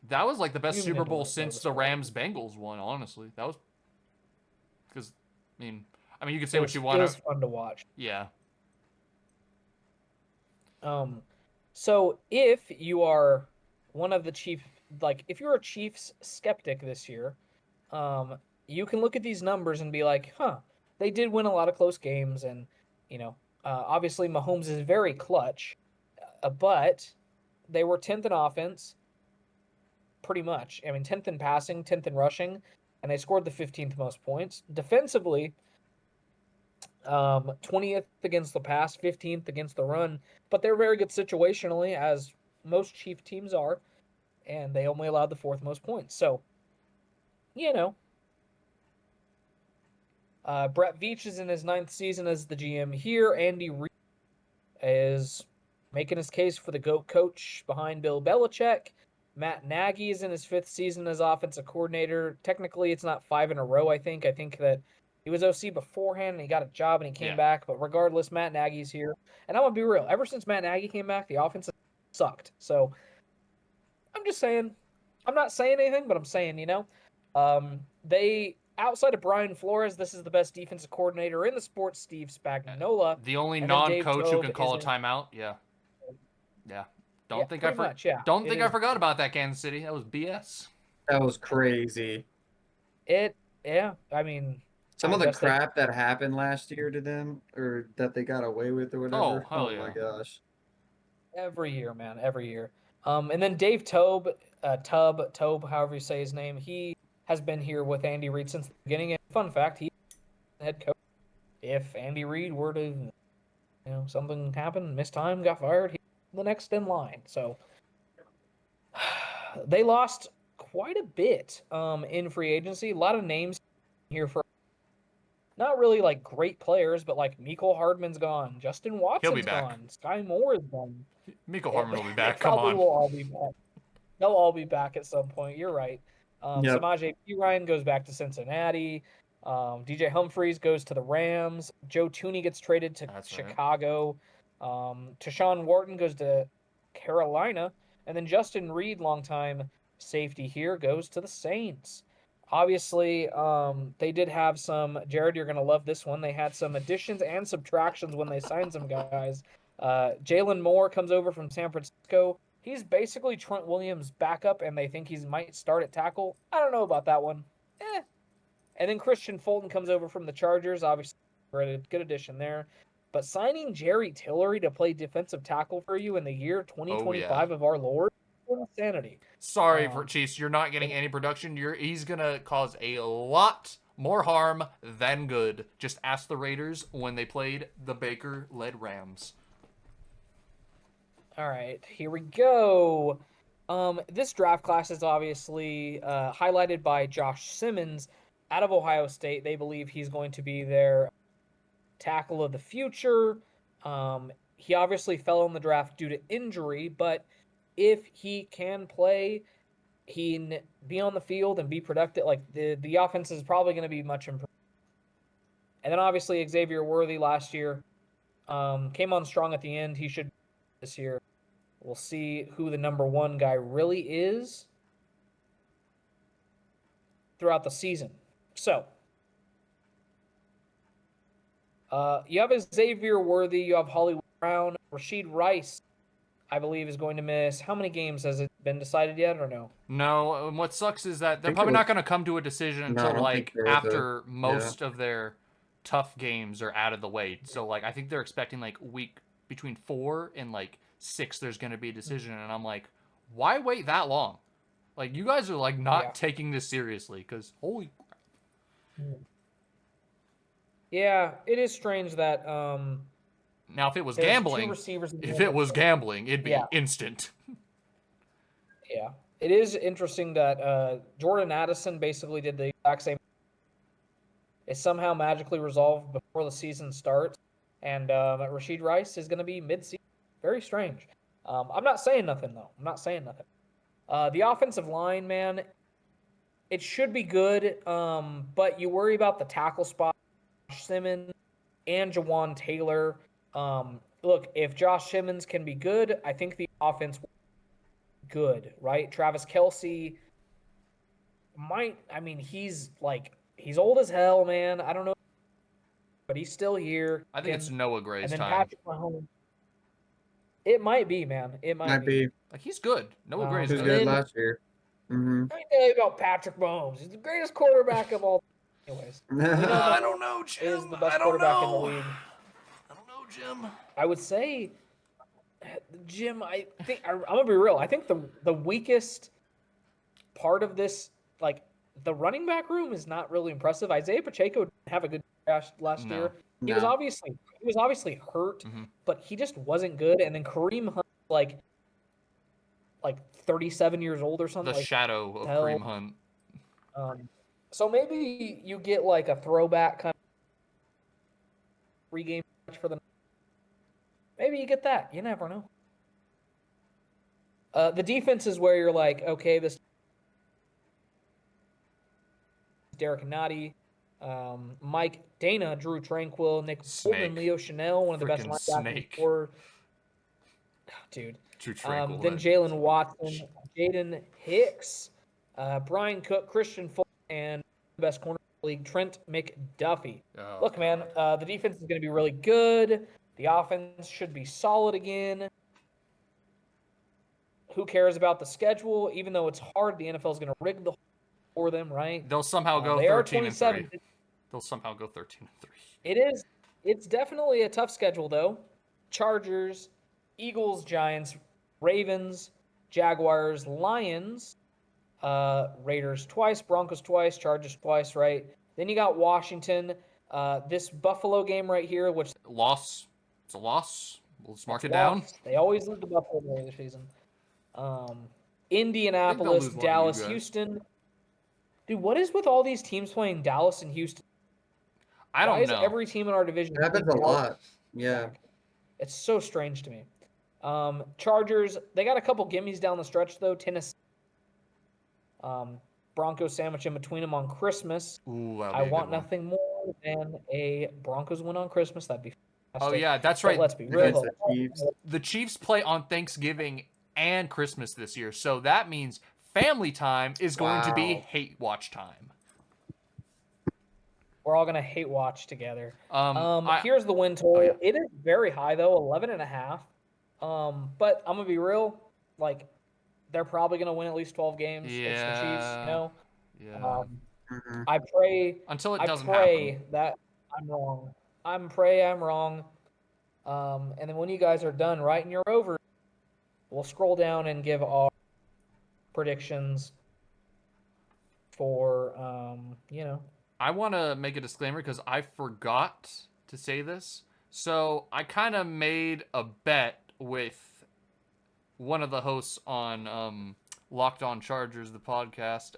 That was like the best You even Super have to Bowl look since those the up. Rams Bengals one. Honestly, that was because I mean you can say It what was, you it want. was fun to watch. Yeah. So if you are one of the if you're a Chiefs skeptic this year, you can look at these numbers and be like, huh, they did win a lot of close games, and obviously Mahomes is very clutch, but they were 10th in offense, pretty much. I mean, 10th in passing, 10th in rushing, and they scored the 15th most points. Defensively, 20th against the pass, 15th against the run, but they're very good situationally, as most Chief teams are, and they only allowed the 4th most points. So you know, Brett Veach is in his 9th season as the GM here. Andy Reid is making his case for the GOAT coach behind Bill Belichick. Matt Nagy is in his 5th season as offensive coordinator. Technically, it's not 5 in a row, I think. I think that he was OC beforehand and he got a job and he came back. But regardless, Matt Nagy's here. And I'm going to be real. Ever since Matt Nagy came back, the offense has sucked. So I'm just saying. I'm not saying anything, but I'm saying, they, outside of Brian Flores, this is the best defensive coordinator in the sport, Steve Spagnuolo. The only And then Dave non-coach who Toub can call a is timeout. Yeah. Don't think I I forgot about that, Kansas City. That was BS. That was crazy. I mean, Some I of the guess they- crap that happened last year to them, or that they got away with, or whatever. hell My yeah. gosh. Every year, man, every year. And then Dave Toub, Toub, however you say his name, he has been here with Andy Reid since the beginning. And fun fact, he's head coach. If Andy Reid were to, something happened, missed time, got fired, he's the next in line. So they lost quite a bit in free agency. A lot of names here for not really like great players, but like Mecole Hardman's gone, Justin Watson's gone, Sky Moore is gone. Mecole Hardman will be back. They Come probably on. will all be back. They'll all be back at some point. You're right. Yep. Samaje Perine goes back to Cincinnati. DJ Humphries goes to the Rams. Joe Tooney gets traded to Chicago. Tashawn Wharton goes to Carolina. And then Justin Reed, longtime safety here, goes to the Saints. Obviously, they did have some, Jared, you're going to love this one. They had some additions and subtractions when they signed some guys. Jalen Moore comes over from San Francisco. He's basically Trent Williams' backup, and they think he might start at tackle. I don't know about that one. And then Christian Fulton comes over from the Chargers. Obviously, a good addition there. But signing Jerry Tillery to play defensive tackle for you in the year 2025 of our Lord, insanity. Sorry, for Chiefs, you're not getting any production. He's gonna cause a lot more harm than good. Just ask the Raiders when they played the Baker-led Rams. All right, here we go. This draft class is obviously highlighted by Josh Simmons out of Ohio State. They believe he's going to be their tackle of the future. He obviously fell in the draft due to injury, but if he can play, he can be on the field and be productive. Like the offense is probably going to be much improved. And then obviously Xavier Worthy last year came on strong at the end. He should this year. We'll see who the number one guy really is throughout the season. So, you have Xavier Worthy, you have Hollywood Brown, Rashid Rice, I believe, is going to miss. How many games has it been decided yet, or no? No, and what sucks is that they're probably not going to come to a decision until after most of their tough games are out of the way. So I think they're expecting week between 4 and 6 there's going to be a decision, and I'm like, why wait that long? You guys are not taking this seriously, because holy crap. Yeah, it is strange that now if it was gambling, it'd be instant. Yeah, it is interesting that Jordan Addison basically did the exact same. It somehow magically resolved before the season starts, and Rashid Rice is going to be mid-season. Very strange. I'm not saying nothing, though. The offensive line, man, it should be good, but you worry about the tackle spot. Josh Simmons and Jawan Taylor. Look, if Josh Simmons can be good, I think the offense will be good, right? Travis Kelce he's old as hell, man. I don't know, but he's still here. I think it's Noah Gray's and then time. Patrick Mahomes. It might be, man. It might be. He's good. Noah Gray's good. He was good last year. Mm-hmm. Let me tell you about Patrick Mahomes. He's the greatest quarterback of all. Anyways, I don't know, Jim. Is the best quarterback in the league. I don't know, Jim. I would say, Jim. I think I'm gonna be real. I think the weakest part of this, the running back room, is not really impressive. Isaiah Pacheco didn't have a good last year. He was obviously hurt, but he just wasn't good. And then Kareem Hunt, like 37 years old or something. The shadow of Kareem Hunt. So maybe you get like a throwback kind of pregame match for the. Maybe you get that. You never know. The defense is where you're like, okay, this Derek Nottie, Mike Dana, Drew Tranquil, Nick Bolton, Snake. Leo Chanel, one of the best Freaking linebackers snake. for dude. Too tranquil. Then Jalen Watson, Jaden Hicks, Brian Cook, Christian Fulton, and the best corner in the league, Trent McDuffie. Oh, Look, man, the defense is going to be really good. The offense should be solid again. Who cares about the schedule? Even though it's hard, the NFL is going to rig the for them, right? They'll somehow go They are 13-3. 27th. They'll somehow go 13-3. It is. It's definitely a tough schedule, though. Chargers, Eagles, Giants, Ravens, Jaguars, Lions, Raiders twice, Broncos twice, Chargers twice, right? Then you got Washington. This Buffalo game right here, which Loss. It's a loss. Let's mark it lost. down. They always lose to Buffalo during the season. Think Indianapolis, they'll lose one to you Dallas, guys. Houston. Dude, what is with all these teams playing Dallas and Houston? I Why don't is know. every team in our division It happens a playing Dallas? lot. Yeah. It's so strange to me. Chargers, they got a couple gimmies down the stretch, though. Tennessee. Broncos sandwich in between them on Christmas. Ooh, that'll I be a good want one. nothing more than a Broncos win on Christmas. That'd be fantastic. Oh yeah, that's But right. let's be real. Against the Chiefs. The Chiefs play on Thanksgiving and Christmas this year, so that means family time is going to be Wow. hate watch time. We're all gonna hate watch together. I- Here's the win total. Oh, yeah. It is very high though, 11.5. But I'm gonna be real. Like, they're probably gonna win at least 12 games. It's the Chiefs, Yeah. you know. Yeah. Mhm. I pray. Until it I doesn't pray happen. that I'm wrong. I'm wrong. And then when you guys are done writing your over, we'll scroll down and give our predictions for I want to make a disclaimer because I forgot to say this. So I kind of made a bet with one of the hosts on Locked On Chargers, the podcast,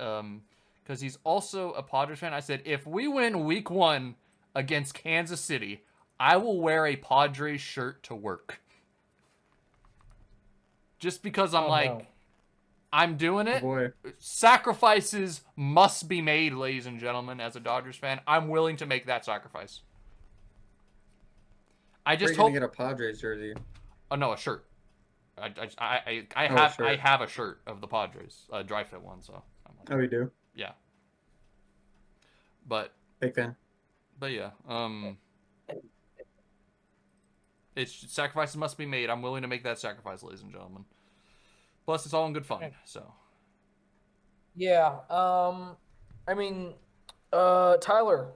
because he's also a Padres fan. I said, if we win week 1 against Kansas City, I will wear a Padres shirt to work. Just because I'm no. I'm doing it. Boy. Sacrifices must be made, ladies and gentlemen. As a Dodgers fan, I'm willing to make that sacrifice. I Where just are you gonna hope. get a Padres jersey? Oh no, a shirt. I Oh, a have shirt. I have a shirt of the Padres, a dry fit one. So I'm like, Oh, you do? yeah. But Big fan. yeah. It's sacrifices must be made. I'm willing to make that sacrifice, ladies and gentlemen. Plus, it's all in good fun. So. Yeah. I mean, Tyler,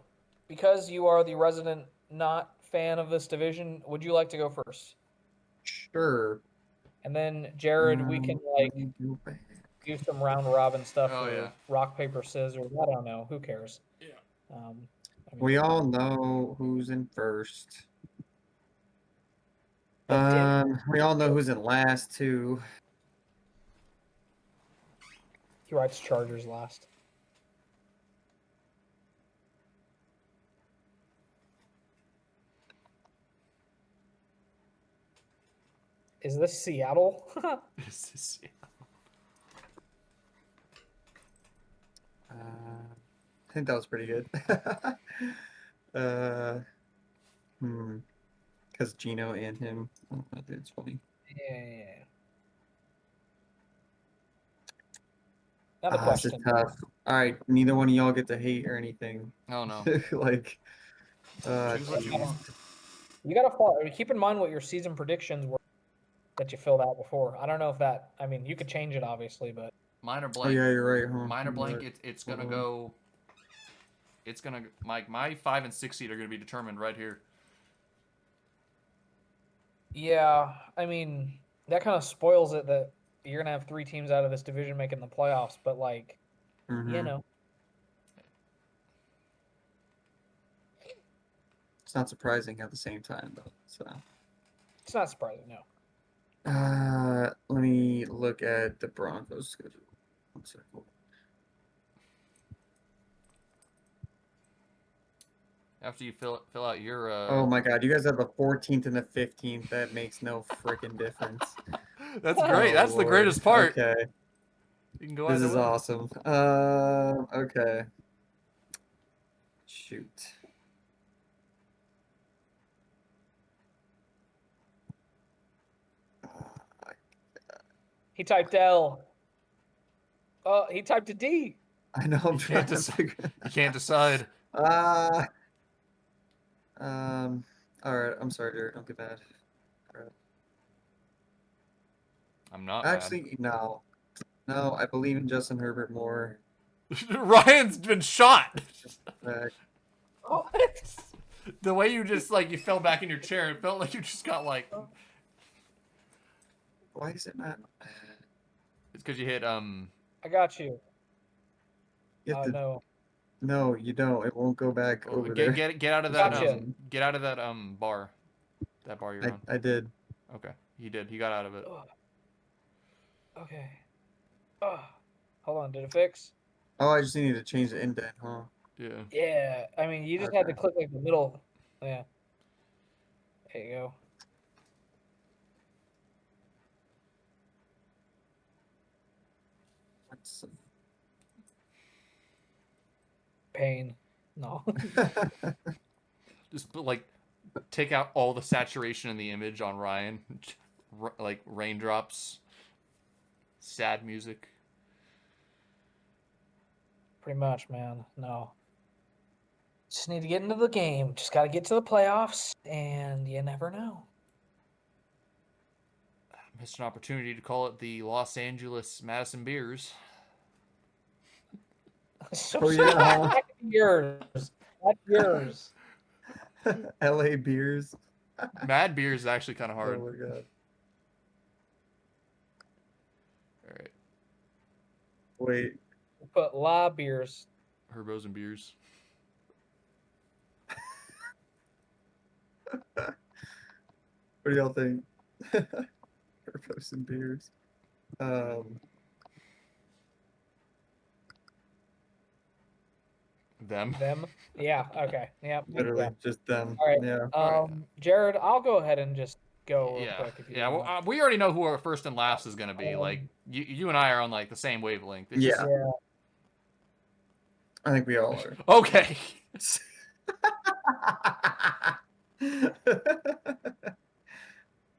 because you are the resident not fan of this division, would you like to go first? Sure. And then Jared, we can like let me go back. do some round robin stuff Oh, or yeah. rock paper scissors. I don't know. Who cares? Yeah. I mean, We all know who's in first. But did- We all know who's in last too. he writes Chargers last. Is this Seattle? This is- I think that was pretty good. Because Gino and him. Oh, it's funny. Yeah. Now the This is question. tough. All right, neither one of y'all get to hate or anything. Oh no. like, Choose what you geez. want. You gotta follow. Keep in mind what your season predictions were that you filled out before. I don't know if that. I mean, you could change it obviously, but Mine are Oh blank. yeah, you're right. Huh? Mine are You're blank. right. It's gonna Mhm. go. It's gonna my 5 and 6 seed are gonna be determined right here. yeah, I mean that kind of spoils it that you're gonna have 3 teams out of this division making the playoffs. But like, you Mhm. know, It's not surprising at the same time though. So, it's not surprising. No. let me look at the Broncos schedule. One second. after you fill out your. Oh my God, you guys have the 14th and the 15th. That makes no freaking difference. That's great. Oh, That's the Lord. greatest part. Okay, You can go this either is way. awesome. Okay. Shoot. He typed L. He typed a D. I know I'm You trying can't to decide. figure. You can't decide. Uh, all right. I'm sorry, Jared. Don't get mad. All right. I'm not Actually, no. No, I believe in Justin Herbert more. mad. Ryan's been shot. Uh, What? The way you just you fell back in your chair, it felt like you just got why is it not? It's because you hit I got you. You have to, No. no, you don't. It won't go back over there. get out of that Gotcha. get out of that bar. That bar you're on. I did. Okay. He did. He got out of it. Ugh. Okay. Hold on. Did it fix? Oh, I just needed to change the indent, huh? Yeah. Yeah. I mean, you just had to Okay. click the middle. Yeah. There you go. Let's Pain. No. Just take out all the saturation in the image on Ryan, raindrops, sad music. Pretty much, man. No. Just need to get into the game. Just got to get to the playoffs, and you never know. Missed an opportunity to call it the Los Angeles Madison Beers. Oh, yeah. That's yours. That's yours. LA beers. Mad Beers is actually kind of hard. Oh my God. All right. Wait. Put La beers. Herbos and Beers. What do y'all think? Herbos and beers. Them. Yeah. Okay. Yeah. Literally just them. All right. Yeah. Jared, I'll go ahead and just go real quick if you Yeah. want. Well, we already know who our first and last is gonna be. You and I are on the same wavelength. It's Yeah. just- I think we all are. Okay.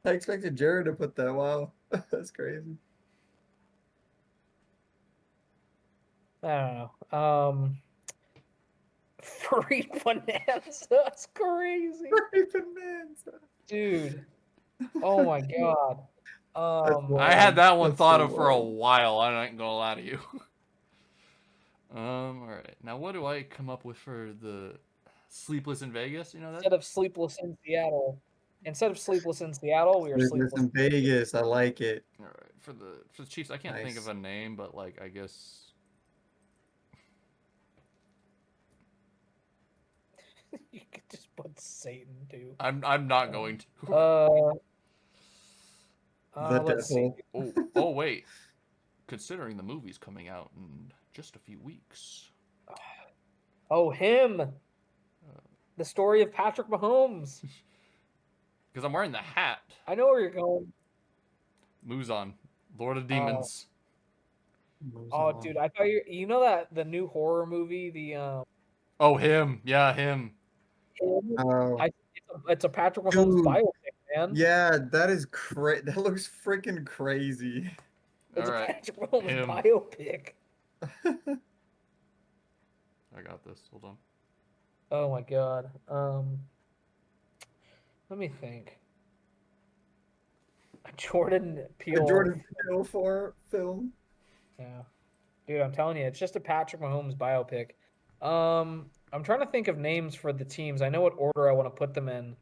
I expected Jared to put that. Wow. That's crazy. I don't know. Free bonanza. That's crazy, Free bonanza. dude. Oh my God. I had that one That's thought so of for a wild. while. I'm not gonna lie to you. All right. Now, what do I come up with for the Sleepless in Vegas? You know that? Instead of sleepless in Seattle, we are Sleepless sleepless. in Vegas. I like it. All right. For the Chiefs, I can't think of Nice. a name, but I guess. You could just put Satan too. I'm not going to. The Let's see. devil. Oh wait. Considering the movie's coming out in just a few weeks. Oh, him. The story of Patrick Mahomes. Because I'm wearing the hat. I know where you're going. Muzan, Lord of Demons. Oh, dude, I thought you know that the new horror movie, Oh, him. Yeah, him. Oh. It's a Patrick Mahomes Dude. biopic, man. Yeah, that is that looks freaking crazy. It's All a right. Patrick Mahomes Him. biopic. I got this. Hold on. Oh my God. Let me think. A Jordan The Peele. Jordan Peele film. Yeah. Dude, I'm telling you, it's just a Patrick Mahomes biopic. I'm trying to think of names for the teams. I know what order I want to put them in.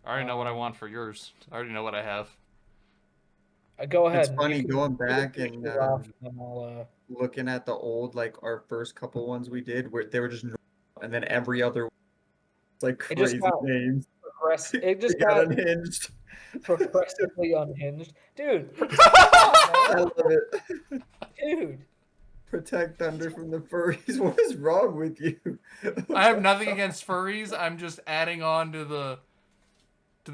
I already know what I want for yours. I already know what I have. Go ahead. It's funny going back you and can off, and then I'll, looking at the old, our first couple ones we did, where they were just, and then every other, It just crazy got names. it just It got got unhinged. progressively unhinged. Dude, I love it. dude. Protect Thunder from the furries. What is wrong with you? I have nothing against furries. I'm just adding on to the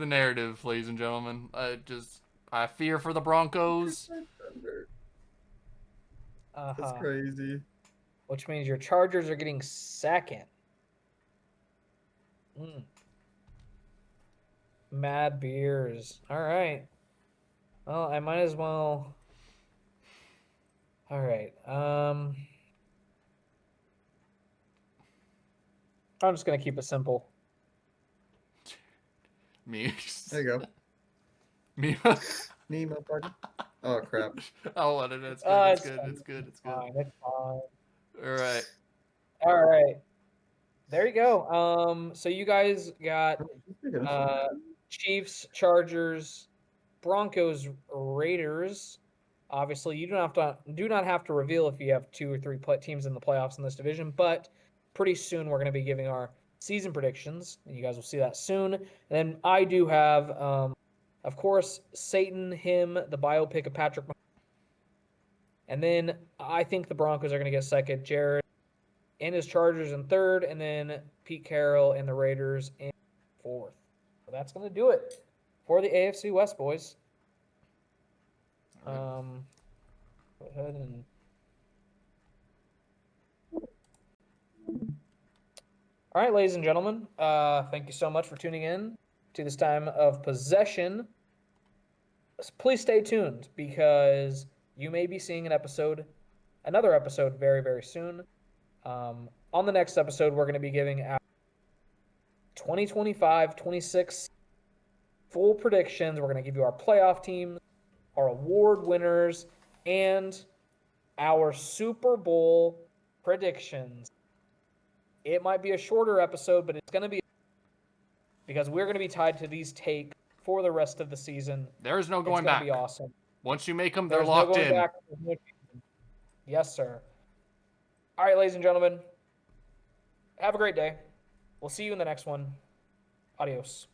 narrative, ladies and gentlemen. I fear for the Broncos. Protect Thunder. That's Uh-huh. crazy. Which means your Chargers are getting second. Mad beers. All right. Well, I might as well. All right. I'm just gonna keep it simple. Me. There you go. Me. Me, motherfucker. Oh crap. I'll let it. It's good. It's good. fine. It's good. It's good. Fine. It's fine. All right. All right. There you go. So you guys got Chiefs, Chargers, Broncos, Raiders. Obviously, you do not have to reveal if you have 2 or 3 teams in the playoffs in this division, but pretty soon we're going to be giving our season predictions, and you guys will see that soon. And then I do have, of course, Satan, him, the biopic of Patrick Mahomes. And then I think the Broncos are going to get second. Jared and his Chargers in third, and then Pete Carroll and the Raiders in fourth. So that's going to do it for the AFC West, boys. Go ahead and all right, ladies and gentlemen, thank you so much for tuning in to this time of possession. Please stay tuned because you may be seeing another episode very, very soon. On the next episode, we're going to be giving out 2025-26 full predictions. We're going to give you our playoff teams, our award winners, and our Super Bowl predictions. It might be a shorter episode, but it's going to be because we're going to be tied to these takes for the rest of the season. There's no going back. It's going to be awesome. Once you make them, they're There's locked no going in. back. Yes, sir. All right, ladies and gentlemen, have a great day. We'll see you in the next one. Adios.